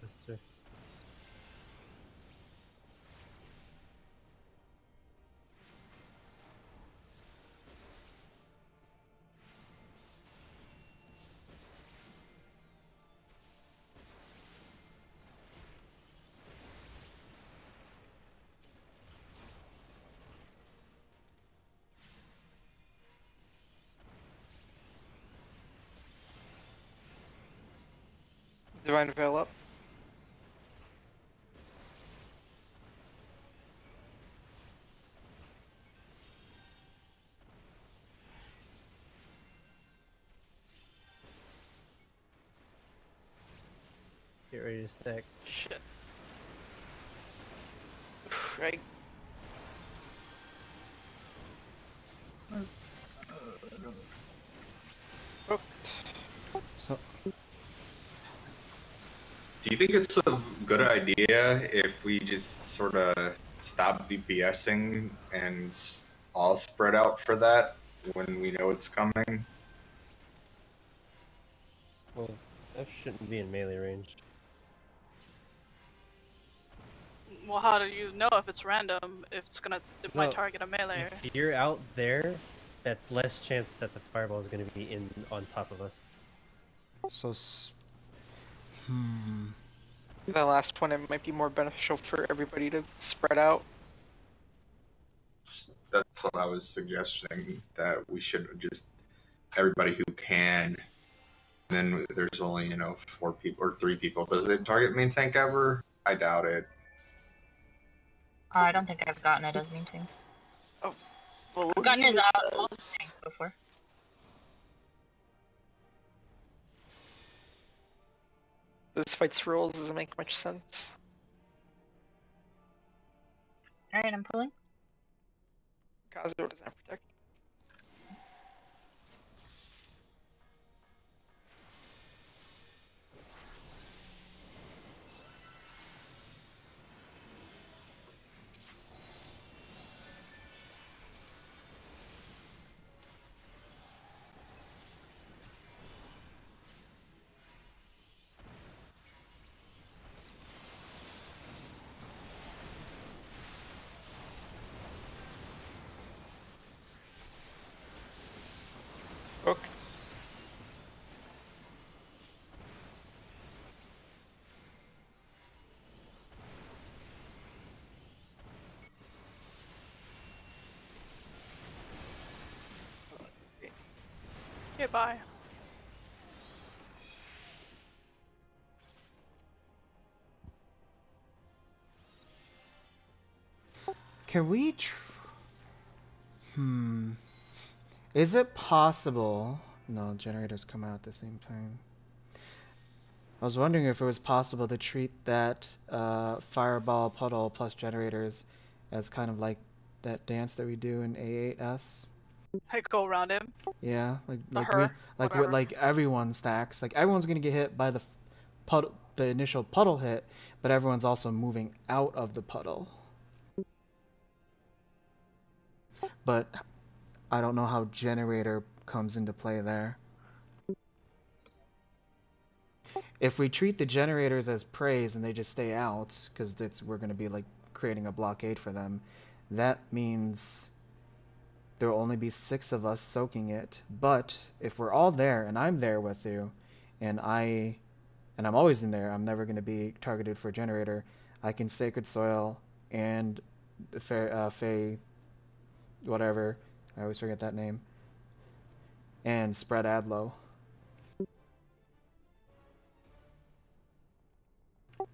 Divine Veil up. Get ready to stack. Shit. Right. So Do you think it's a good idea if we just sort of stop BPSing and all spread out for that when we know it's coming? Well, F shouldn't be in melee range. Well, how do you know if it's random? If it might No, target a melee. If you're out there, that's less chance that the fireball is going to be on top of us. so The last one, it might be more beneficial for everybody to spread out. That's what I was suggesting, that we should just, everybody who can, then there's only, 4 people or 3 people. Does it target main tank ever? I doubt it. I don't think I've gotten it as mean tank. Oh, well, I've gotten his tank before. This fight's rules doesn't make much sense. Alright, I'm pulling. Kazuo doesn't have protect. Hook. Okay, bye. can we? Is it possible? No, generators come out at the same time. I was wondering if it was possible to treat that fireball puddle plus generators as kind of like that dance that we do in A8S. Hey, go around him. Yeah, Her, whatever. like everyone stacks. Like everyone's gonna get hit by the puddle, the initial puddle hit, but everyone's also moving out of the puddle. But I don't know how generator comes into play there. If we treat the generators as preys and they just stay out, because we're going to be like creating a blockade for them, that means there will only be 6 of us soaking it. But if we're all there and I'm there with you, and I'm always in there, I'm never going to be targeted for generator. I can Sacred Soil and Fey, whatever. I always forget that name. And spread Adlo.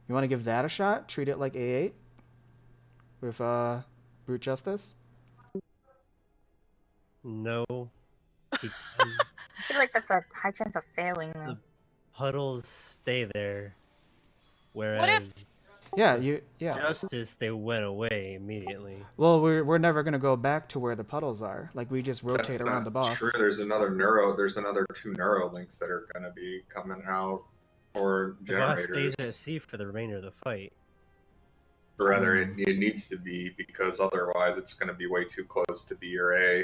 You want to give that a shot? Treat it like A8 with brute justice. No, because I feel like that's a high chance of failing though. the puddles stay there, whereas What if- Yeah. justice they went away immediately. Well, we're never gonna go back to where the puddles are. Like we just rotate That's around not the boss. True. There's another 2 neuro links that are gonna be coming out, or The boss generators. stays at sea for the remainder of the fight. Or rather, it needs to be, because otherwise it's gonna be way too close to be your A.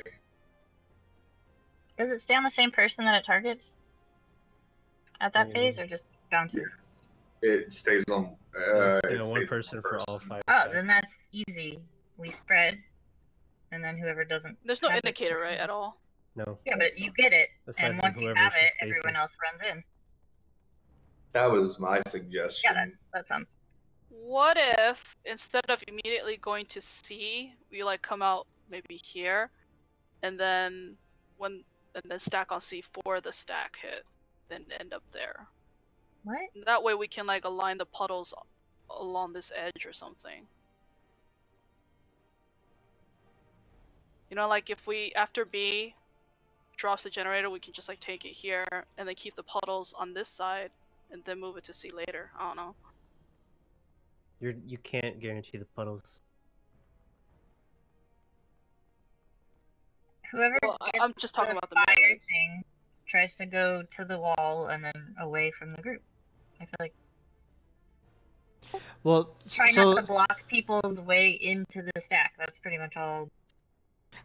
Does it stay on the same person that it targets at that phase, or just bounces? It stays on. Stay on one person for all 5. Oh, then that's easy. We spread, and then whoever doesn't. There's no have it- indicator, right, at all? No. Yeah, but you get it, Aside and from once you whoever have she's it, everyone facing. else runs in. That was my suggestion. Yeah, that sounds. What if instead of immediately going to C, we like come out maybe here, and then stack on C for the stack hit, then end up there. What? That way we can like align the puddles along this edge or something. You know, like if we after B drops the generator, we can just like take it here and then keep the puddles on this side and then move it to C later. I don't know. You can't guarantee the puddles. Whoever Well, gets I'm just talking about the fire melees. thing tries to go to the wall and then away from the group. I feel like Well, try so not to block people's way into the stack. That's pretty much all.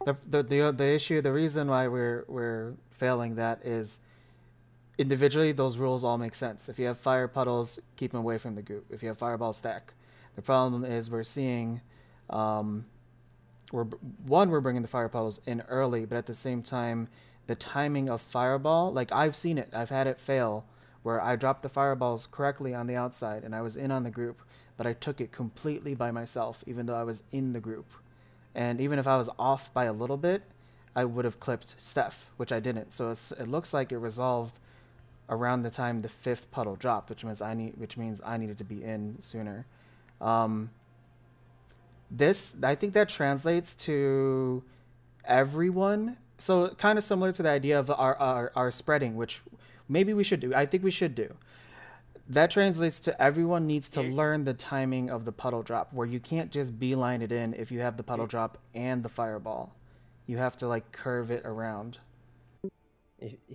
the issue, the reason why we're failing that is individually those rules all make sense. If you have fire puddles, keep them away from the group. If you have fireball, stack. The problem is we're seeing, we're bringing the fire puddles in early, but at the same time, the timing of fireball, like I've seen it, I've had it fail, where I dropped the fireballs correctly on the outside and I was in on the group, but I took it completely by myself, even though I was in the group. And even if I was off by a little bit, I would have clipped Steph, which I didn't. So it looks like it resolved around the time the fifth puddle dropped, which means I needed to be in sooner. I think that translates to everyone. So kind of similar to the idea of our spreading, which maybe we should do. I think we should do. That translates to everyone needs to learn the timing of the puddle drop, where you can't just beeline it in if you have the puddle drop and the fireball. You have to like curve it around.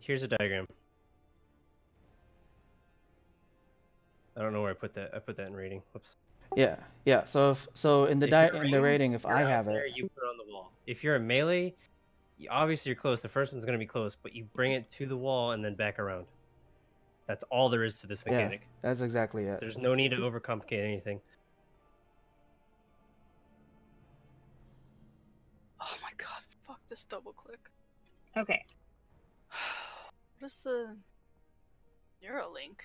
Here's a diagram. I don't know where I put that. I put that in rating. Whoops. Yeah. So in the rating, if I have there, it, you put it on the wall. If you're a melee, obviously you're close. The first one's gonna be close, but you bring it to the wall and then back around. That's all there is to this mechanic. yeah, that's exactly it. There's no need to overcomplicate anything. Oh my god, fuck this double click. Okay. What is the Neuralink?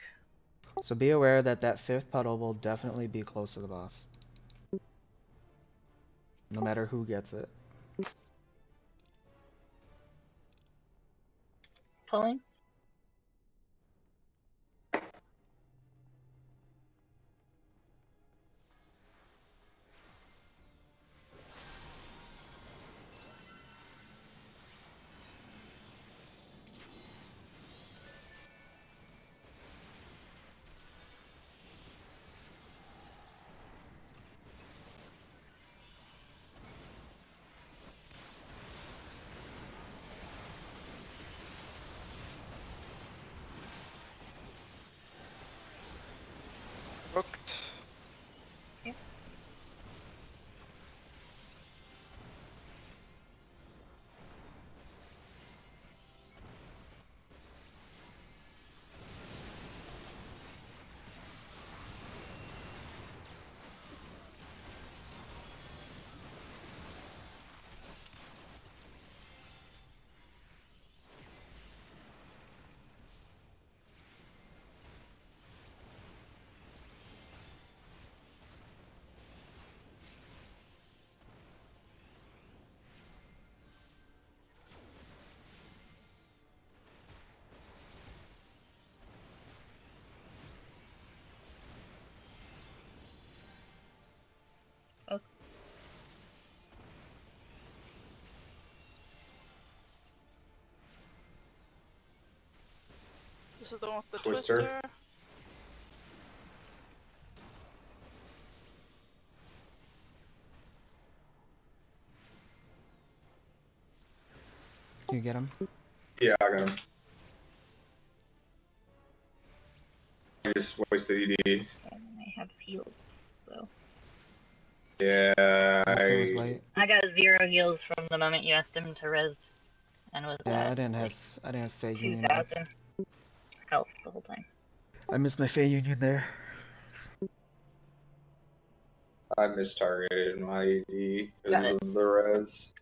So be aware that that fifth puddle will definitely be close to the boss, no matter who gets it. Pulling. Booked. This is the one with the Twister. twister. Can you get him? Yeah, I got him. I just wasted ED. I have heals, so. Yeah, It was late. I got 0 heals from the moment you asked him to res, and was Yeah, at I didn't like, have Fey Union. 2,000 health the whole time. I missed my Fey Union there. I mistargeted my ED Got because it. of the res.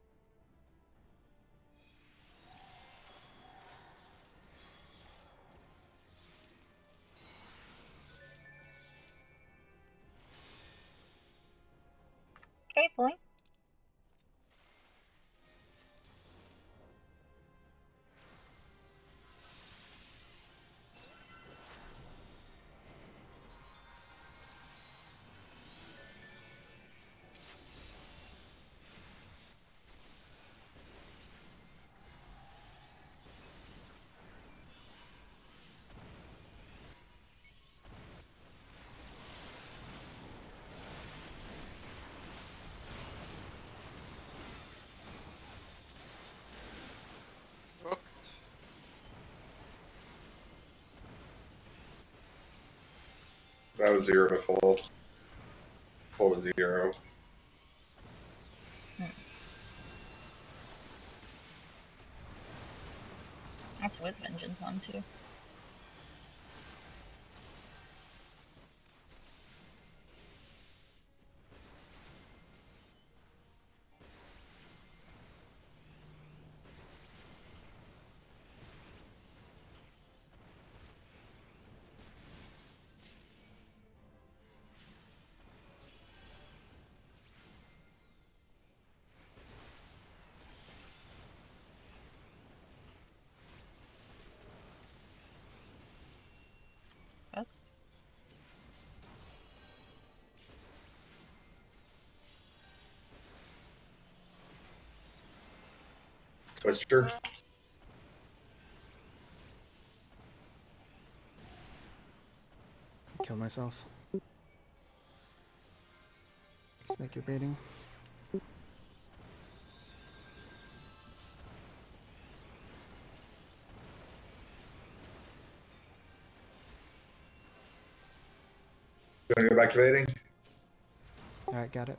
Okay, pulling. That was 0 to full. Full was 0. That's with Vengeance on too. Twister. Kill myself. Snake you're baiting. You want to go back to baiting? Alright, got it.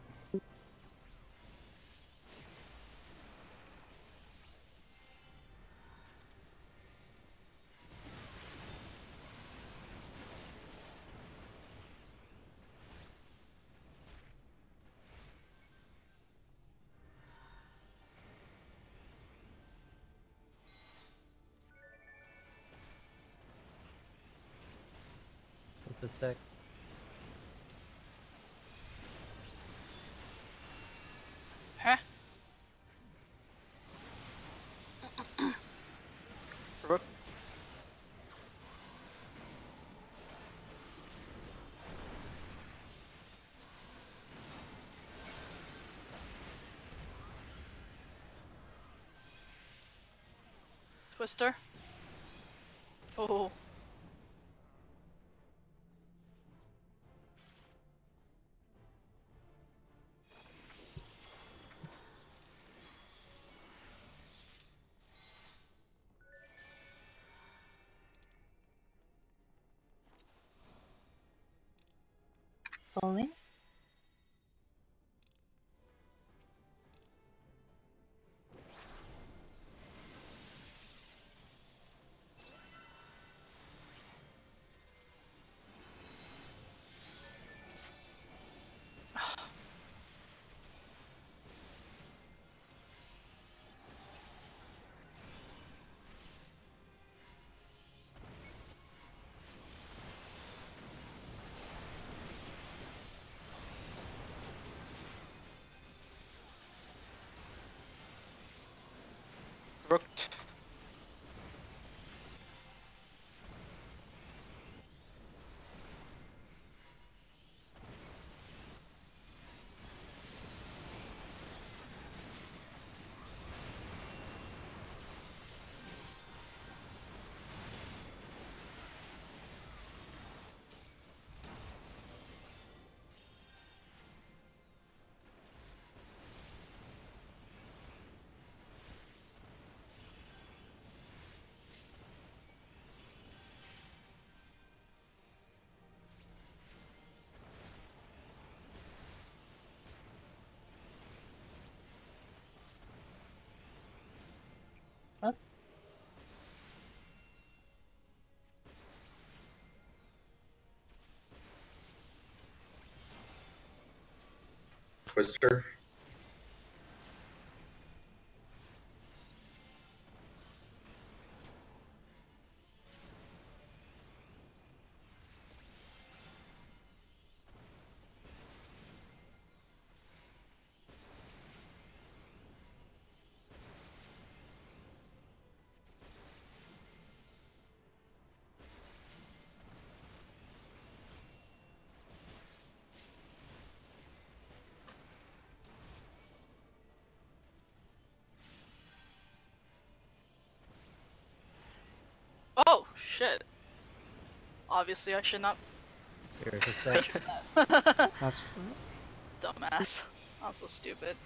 With this deck. Huh? Rook. Twister. Oh. Fully. Rooked. Twister. Oh shit. Obviously, I should not. Here's this I deck. should not. Last Dumbass. I'm so stupid.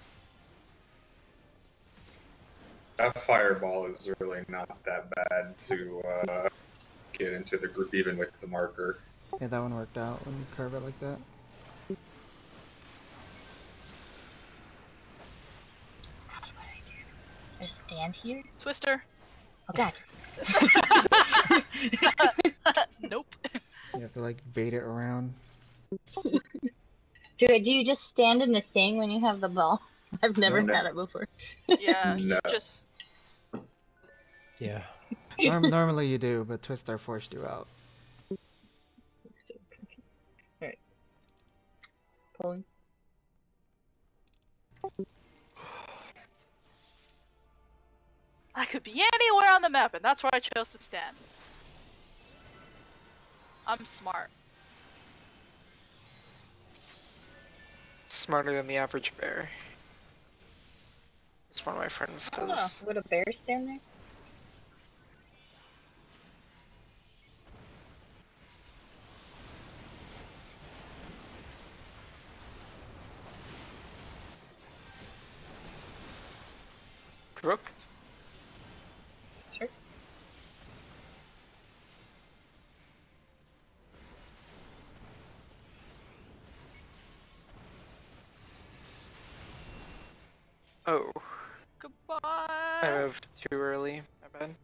That fireball is really not that bad to get into the group, even with the marker. Yeah, that one worked out when you curve it like that. What do I do? Just stand here? Twister. Oh god. Nope. You have to like bait it around. Do you just stand in the thing when you have the ball? I've never No. had it before. Yeah, you No. just. Yeah. Normally you do, but Twister forced you out. Alright. Pulling. I could be anywhere on the map, and that's where I chose to stand. I'm smart. Smarter than the average bear. As one of my friends I don't know. says. Would a bear stand there? Provoked? Sure. Oh. Goodbye. I moved too early. My bad.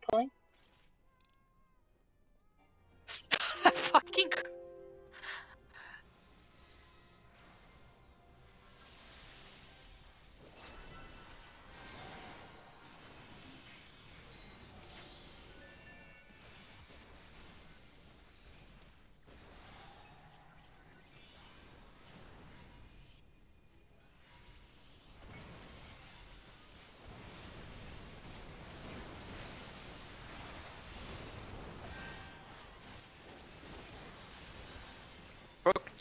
Pulling. Fucking. Provoked.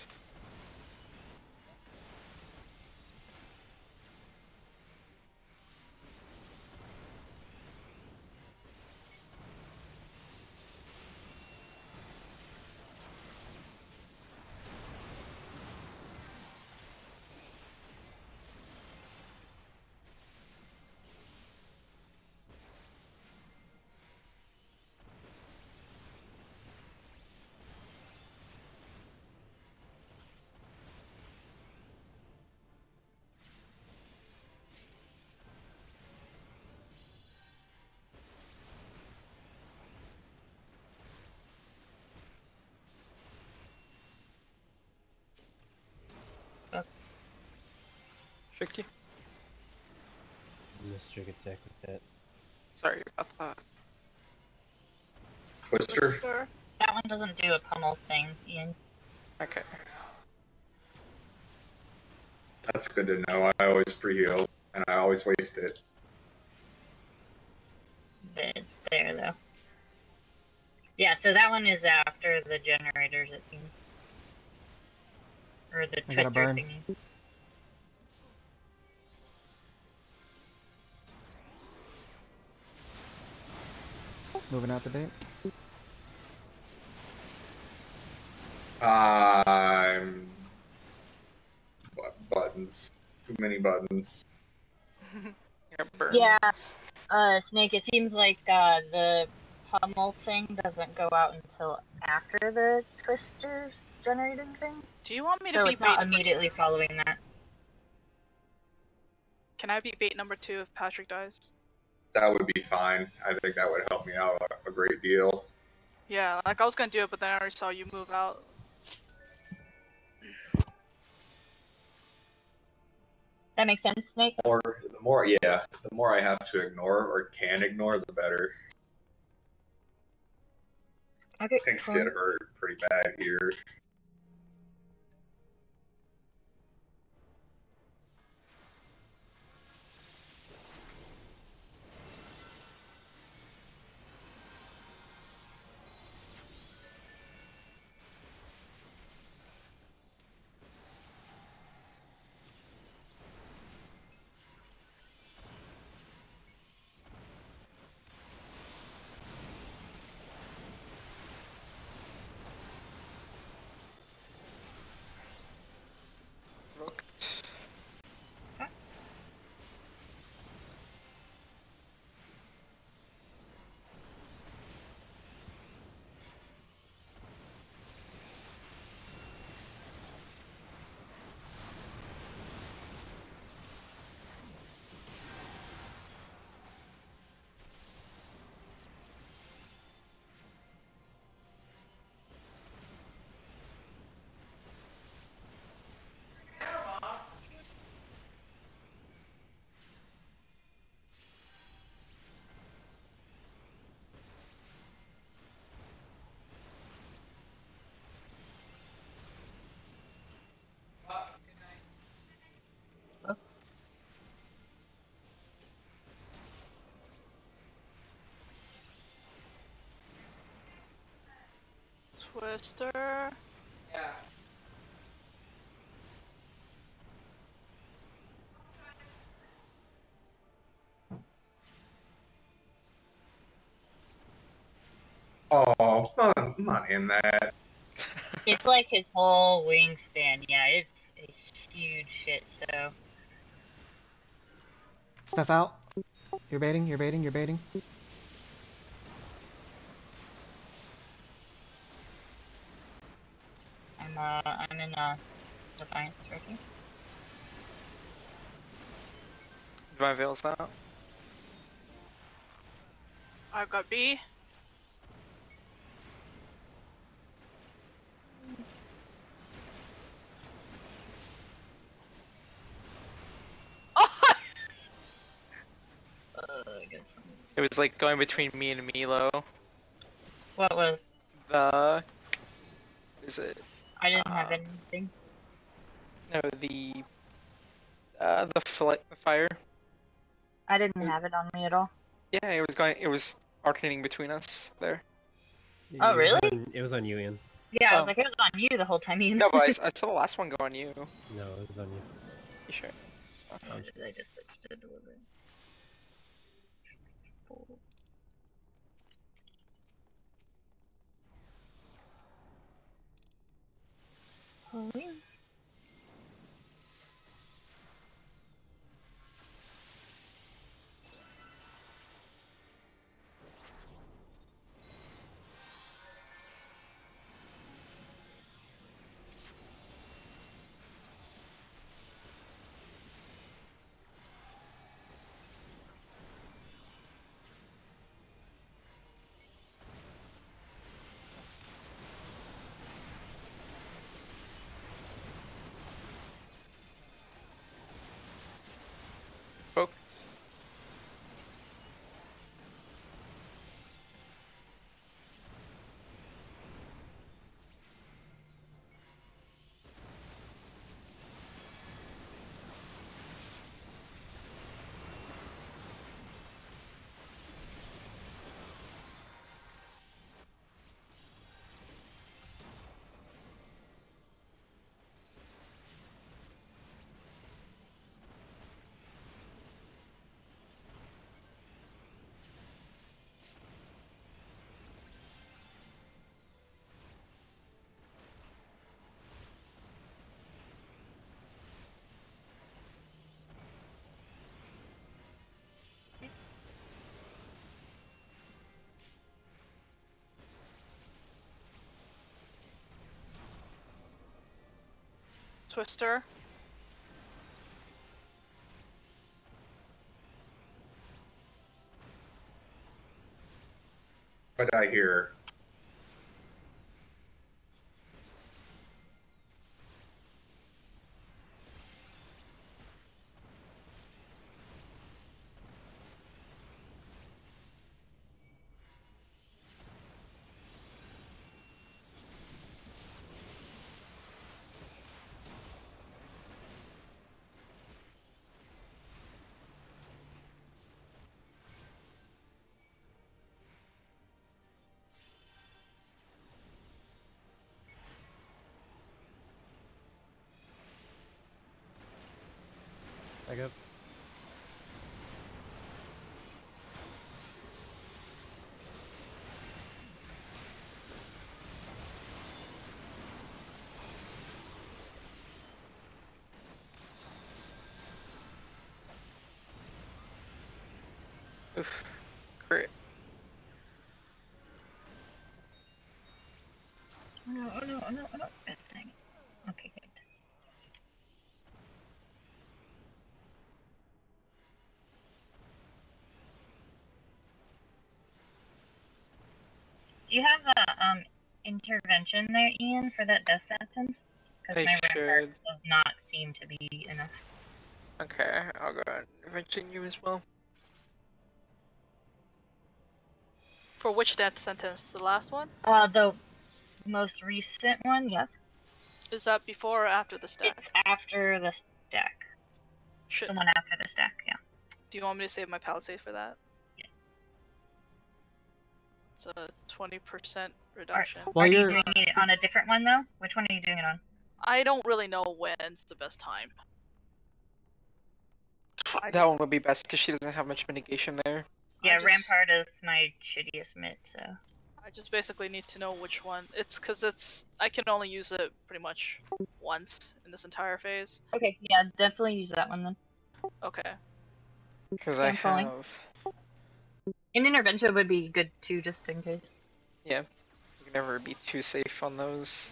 Tricky. Missed your attack with that. Sorry about that. Twister. Sure. That one doesn't do a pummel thing, Ian. Okay. That's good to know. I always pre-heal, and I always waste it. But it's there though. Yeah, so that one is after the generators, it seems. Or the I got a twister burn. thingy. Moving out the bait. Buttons. Too many buttons. Yeah, burn. Yeah, Snake, it seems like the pummel thing doesn't go out until after the twister's generating thing. Do you want me to So be it's bait not number immediately two? following that. Can I be bait number 2 if Patrick dies? That would be fine. I think that would help me out a great deal. Yeah, like I was gonna do it, but then I already saw you move out. That makes sense, Snake? The more I have to ignore or can ignore, the better. Okay, Things cool. get hurt pretty bad here. Twister. Oh, not in that. It's like his whole wingspan. Yeah, it's a huge shit show. Steph out. You're baiting, you're baiting, you're baiting. I'm in Defiance Turkey. Divine Veil's out. I've got B. Oh! I guess. It was like going between me and Milo. What was? Is it? I didn't have anything. No, the fire. I didn't have it on me at all. Yeah, it was going. It was alternating between us there. Oh, It was really? it was on you, Ian. Yeah, I Oh. was like, it was on you the whole time. Ian. No, but I saw the last one go on you. No, it was on you. You sure? I just switched to deliverance. Oh, yeah. Poke. Twister. What I hear. Back up. Oof. Crit. Oh no, oh no, oh no, oh no. God dang it. Okay, good. Do you have a intervention there, Ian, for that death sentence? Because I my rampart should. does not seem to be enough. Okay, I'll go ahead and mention you as well. For which death sentence? The last one? The most recent one, yes. Is that before or after the stack? It's after the stack. Shit. The one after the stack, yeah. Do you want me to save my palisade for that? Yes. It's a 20% Are, reduction. While are you you're doing it on a different one though? Which one are you doing it on? I don't really know when's the best time. That one would be best because she doesn't have much mitigation there. Yeah, just- Rampart is my shittiest mitt, so. I just basically need to know which one. It's because I can only use it pretty much once in this entire phase. Okay, yeah, definitely use that one then. Okay. Because I Scam falling. have. An intervention would be good too, just in case. Yeah. You can never be too safe on those.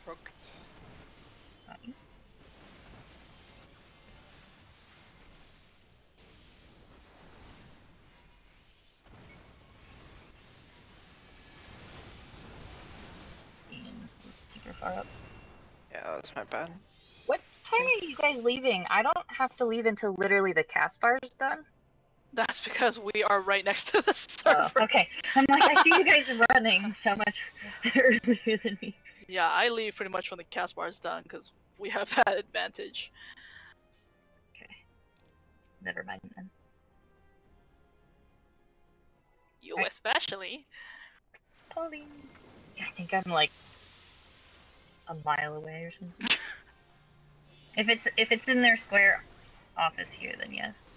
Broke. This is super far up. Yeah, that's my bad. What time are you guys leaving? I don't have to leave until literally the cast bar is done. That's because we are right next to the Oh, server. okay. I'm like, I see you guys running so much earlier than me. Yeah, I leave pretty much when the cast bar is done because we have that advantage. Okay. Never mind then. You Alright. especially. Pauline. Yeah, I think I'm like a mile away or something. If it's in their square office here, then yes.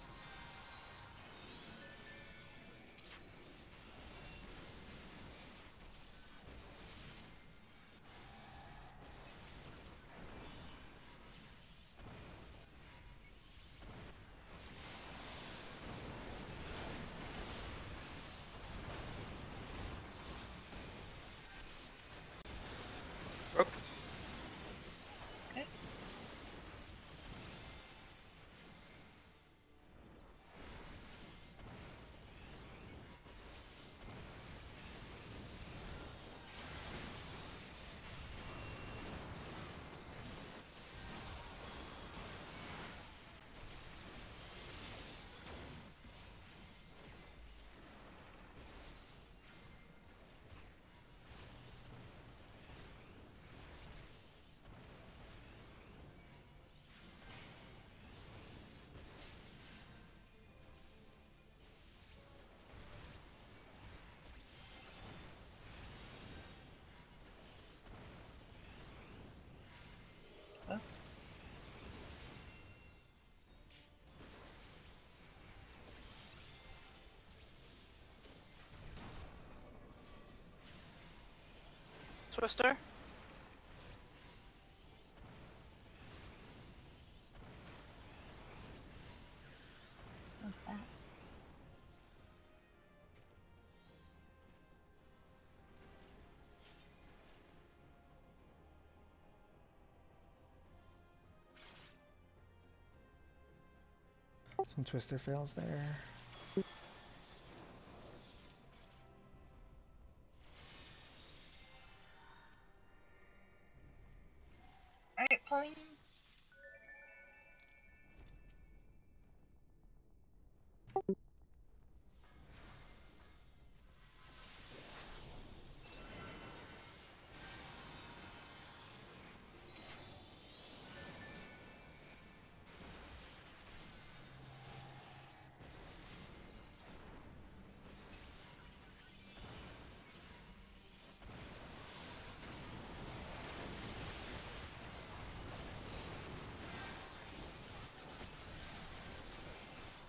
Broke. Okay. Twister? What's that? some twister fails there. Alright, Pauline.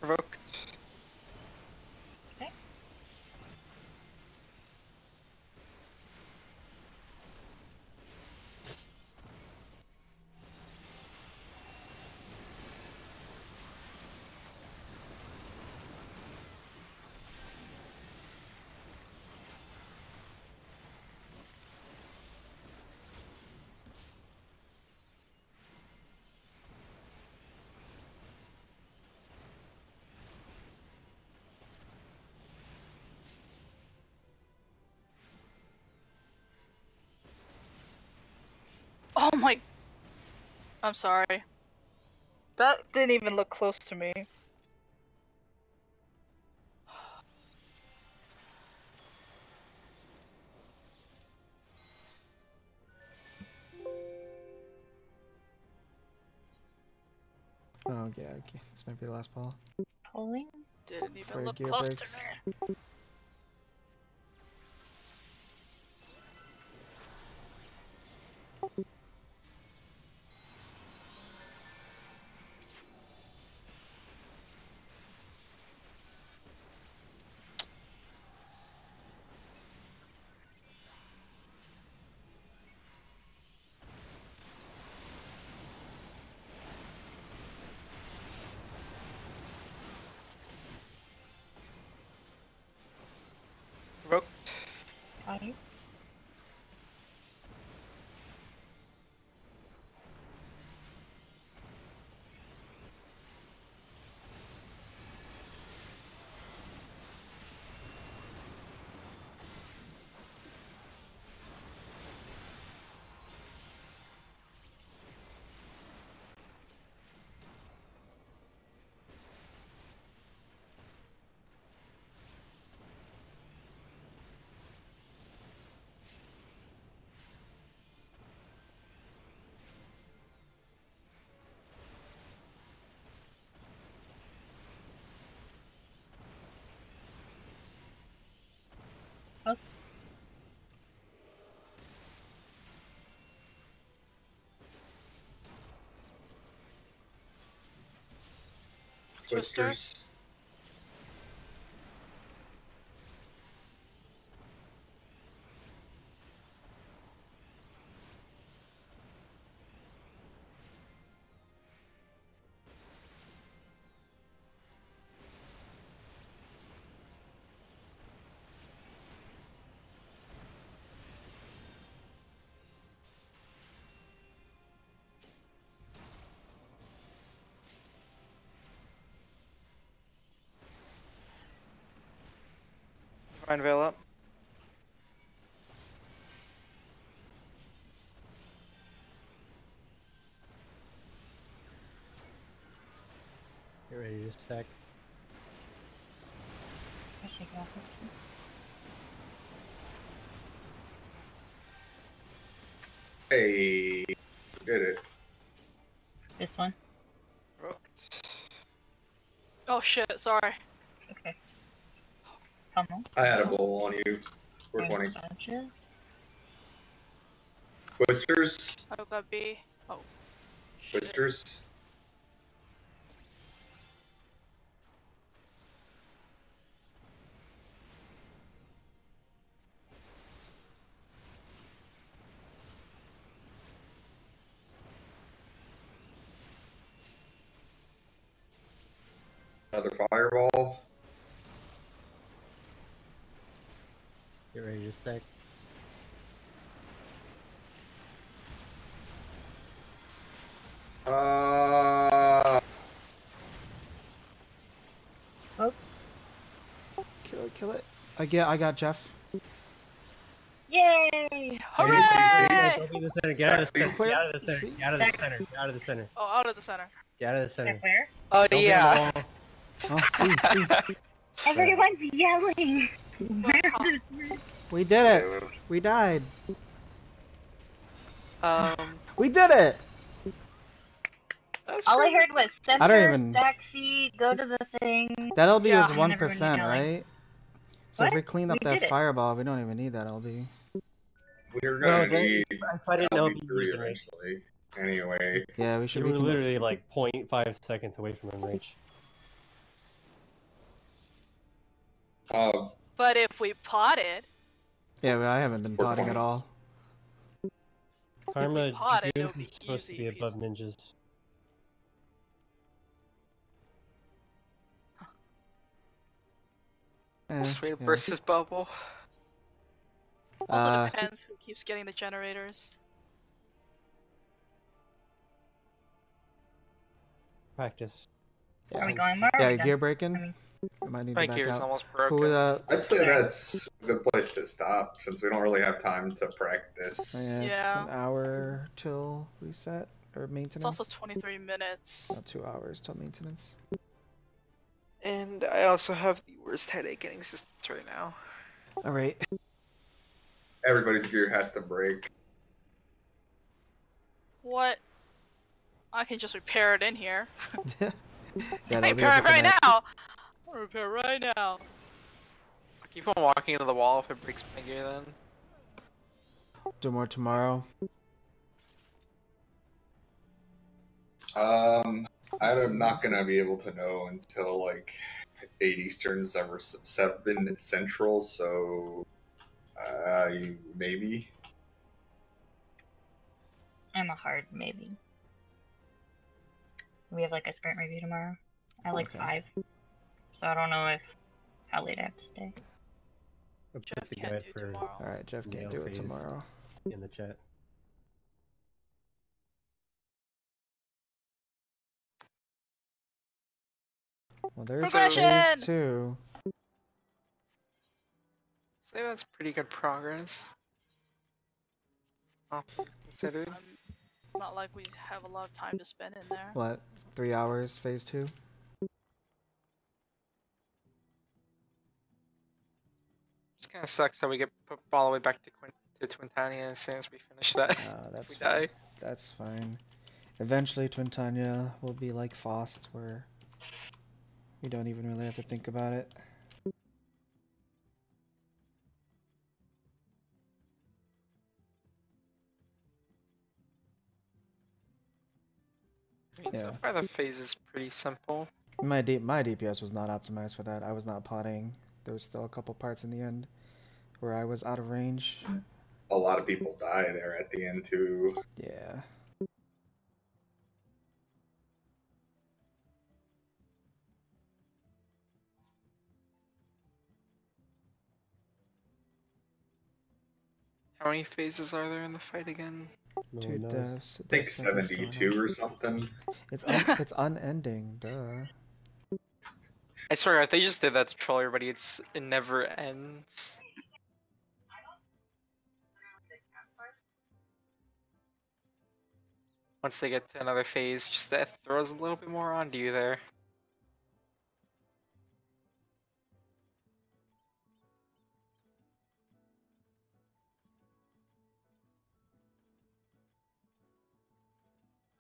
Provoked. Okay. Oh my. I'm sorry. That didn't even look close to me. Oh yeah, okay. This might be the last ball. Pulling? Didn't even For look gear close breaks. to me. Revoked. Fine. Twister? Twisters. Divine Veil up. Get ready to stack. I should go for it. Hey, did it. This one? Revoked. Oh shit, sorry. Okay. Pummel. I had a bowl on you. 420. Bunches. Twisters. I got B. Oh. Shit. Twisters. Another fireball. Get ready to stack. Oh, Kill it, kill it. I got Jeff. yay! Hooray! Go to the center. Get out of the center. Clear. Get out of the center. See? Get out of the center. Get out of the center. Oh, out of the center. Get out of the center. Step where? Oh Don't be on the yeah. wall. Oh, see. Everyone's yelling! We did it. We died. Um. We did it. That's All I pretty- heard was I don't center, even- stack C, go to the thing. That'll be Yeah. as And 1%, everyone yelling. right? So if What? we clean up We that did it. fireball, we don't even need that LB. We're No, gonna need if I didn't know LB3 eventually. Anyway. Yeah, we should You be. were literally like 0.5 seconds away from unreach. But if we potted, Yeah, well, I haven't been We're potting at fine. all. Karma pot it, Dragoon it'll be is supposed to easy be above peasy. ninjas. Sweet Yeah. versus bubble. also depends who keeps getting the generators. Practice. Are we going more? or Yeah, are we done? gear breaking. We might need to My back gear's out. almost Who broken. I'd say that's a good place to stop since we don't really have time to Oh, practice. yeah, it's Yeah. an hour till reset or maintenance. It's also 23 minutes. Not 2 hours till maintenance. And I also have the worst headache getting assistance right now. All right. Everybody's gear has to break. What? I can just repair it in here. Yeah, I that'll be repair it it for right tonight. now! I'll repair right now. I keep on walking into the wall if it breaks my gear then. Do more tomorrow. I'm not gonna be able to know until like 8 Eastern, 7 Central, so maybe. I'm a hard maybe. We have like a sprint review tomorrow at like Okay. 5. So I don't know how late I have to stay. I put Jeff the can't guide do for tomorrow. All right, Jeff can't nail do it phase tomorrow. in the chat. Well, there's Progression! phase 2. So that's pretty good progress. All things considered. Not like we have a lot of time to spend in there. What? 3 hours, phase 2? Just kind of sucks how we get put all the way back to Twintania as soon as we finish that. That's we die. That's fine. Eventually, Twintania will be like Fost, where we don't even really have to think about it. I mean, Yeah. so far the phase is pretty simple. My DPS was not optimized for that. I was not potting. There was still a couple parts in the end where I was out of range. A lot of people die there at the end too. Yeah. How many phases are there in the fight again? No 2 one knows. deaths. I think Death sentence going 72 on. or something. It's unending. Duh. I swear, if they just did that to troll everybody, it never ends. Once they get to another phase, just that throws a little bit more onto you there.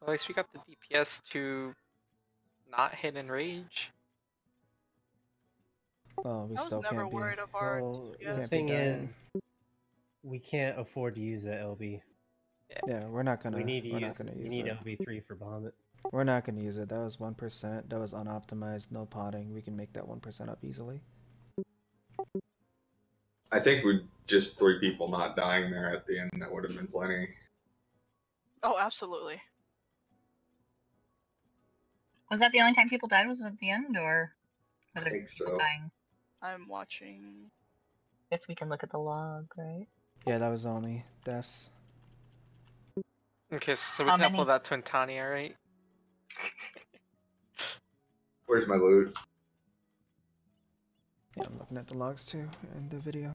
At least we got the DPS to not hit and rage. Well, we I was still never can't be. worried of our Well, DPS. the Can't be thing dying. is, we can't afford to use that LB. Yeah, we're not gonna. We need to We're use. not gonna We use need it. LB3 for Bahamut. We're not gonna use it. That was 1%. That was unoptimized. No potting. We can make that 1% up easily. I think with just 3 people not dying there at the end, that would have been plenty. Oh, absolutely. Was that the only time people died? Was it at the end, or I were there think people so. dying? I'm watching. Guess we can look at the log, right? Yeah, that was the only deaths. Okay, so we How can upload many? that to Antania, right? Where's my loot? Yeah, I'm looking at the logs too in the video.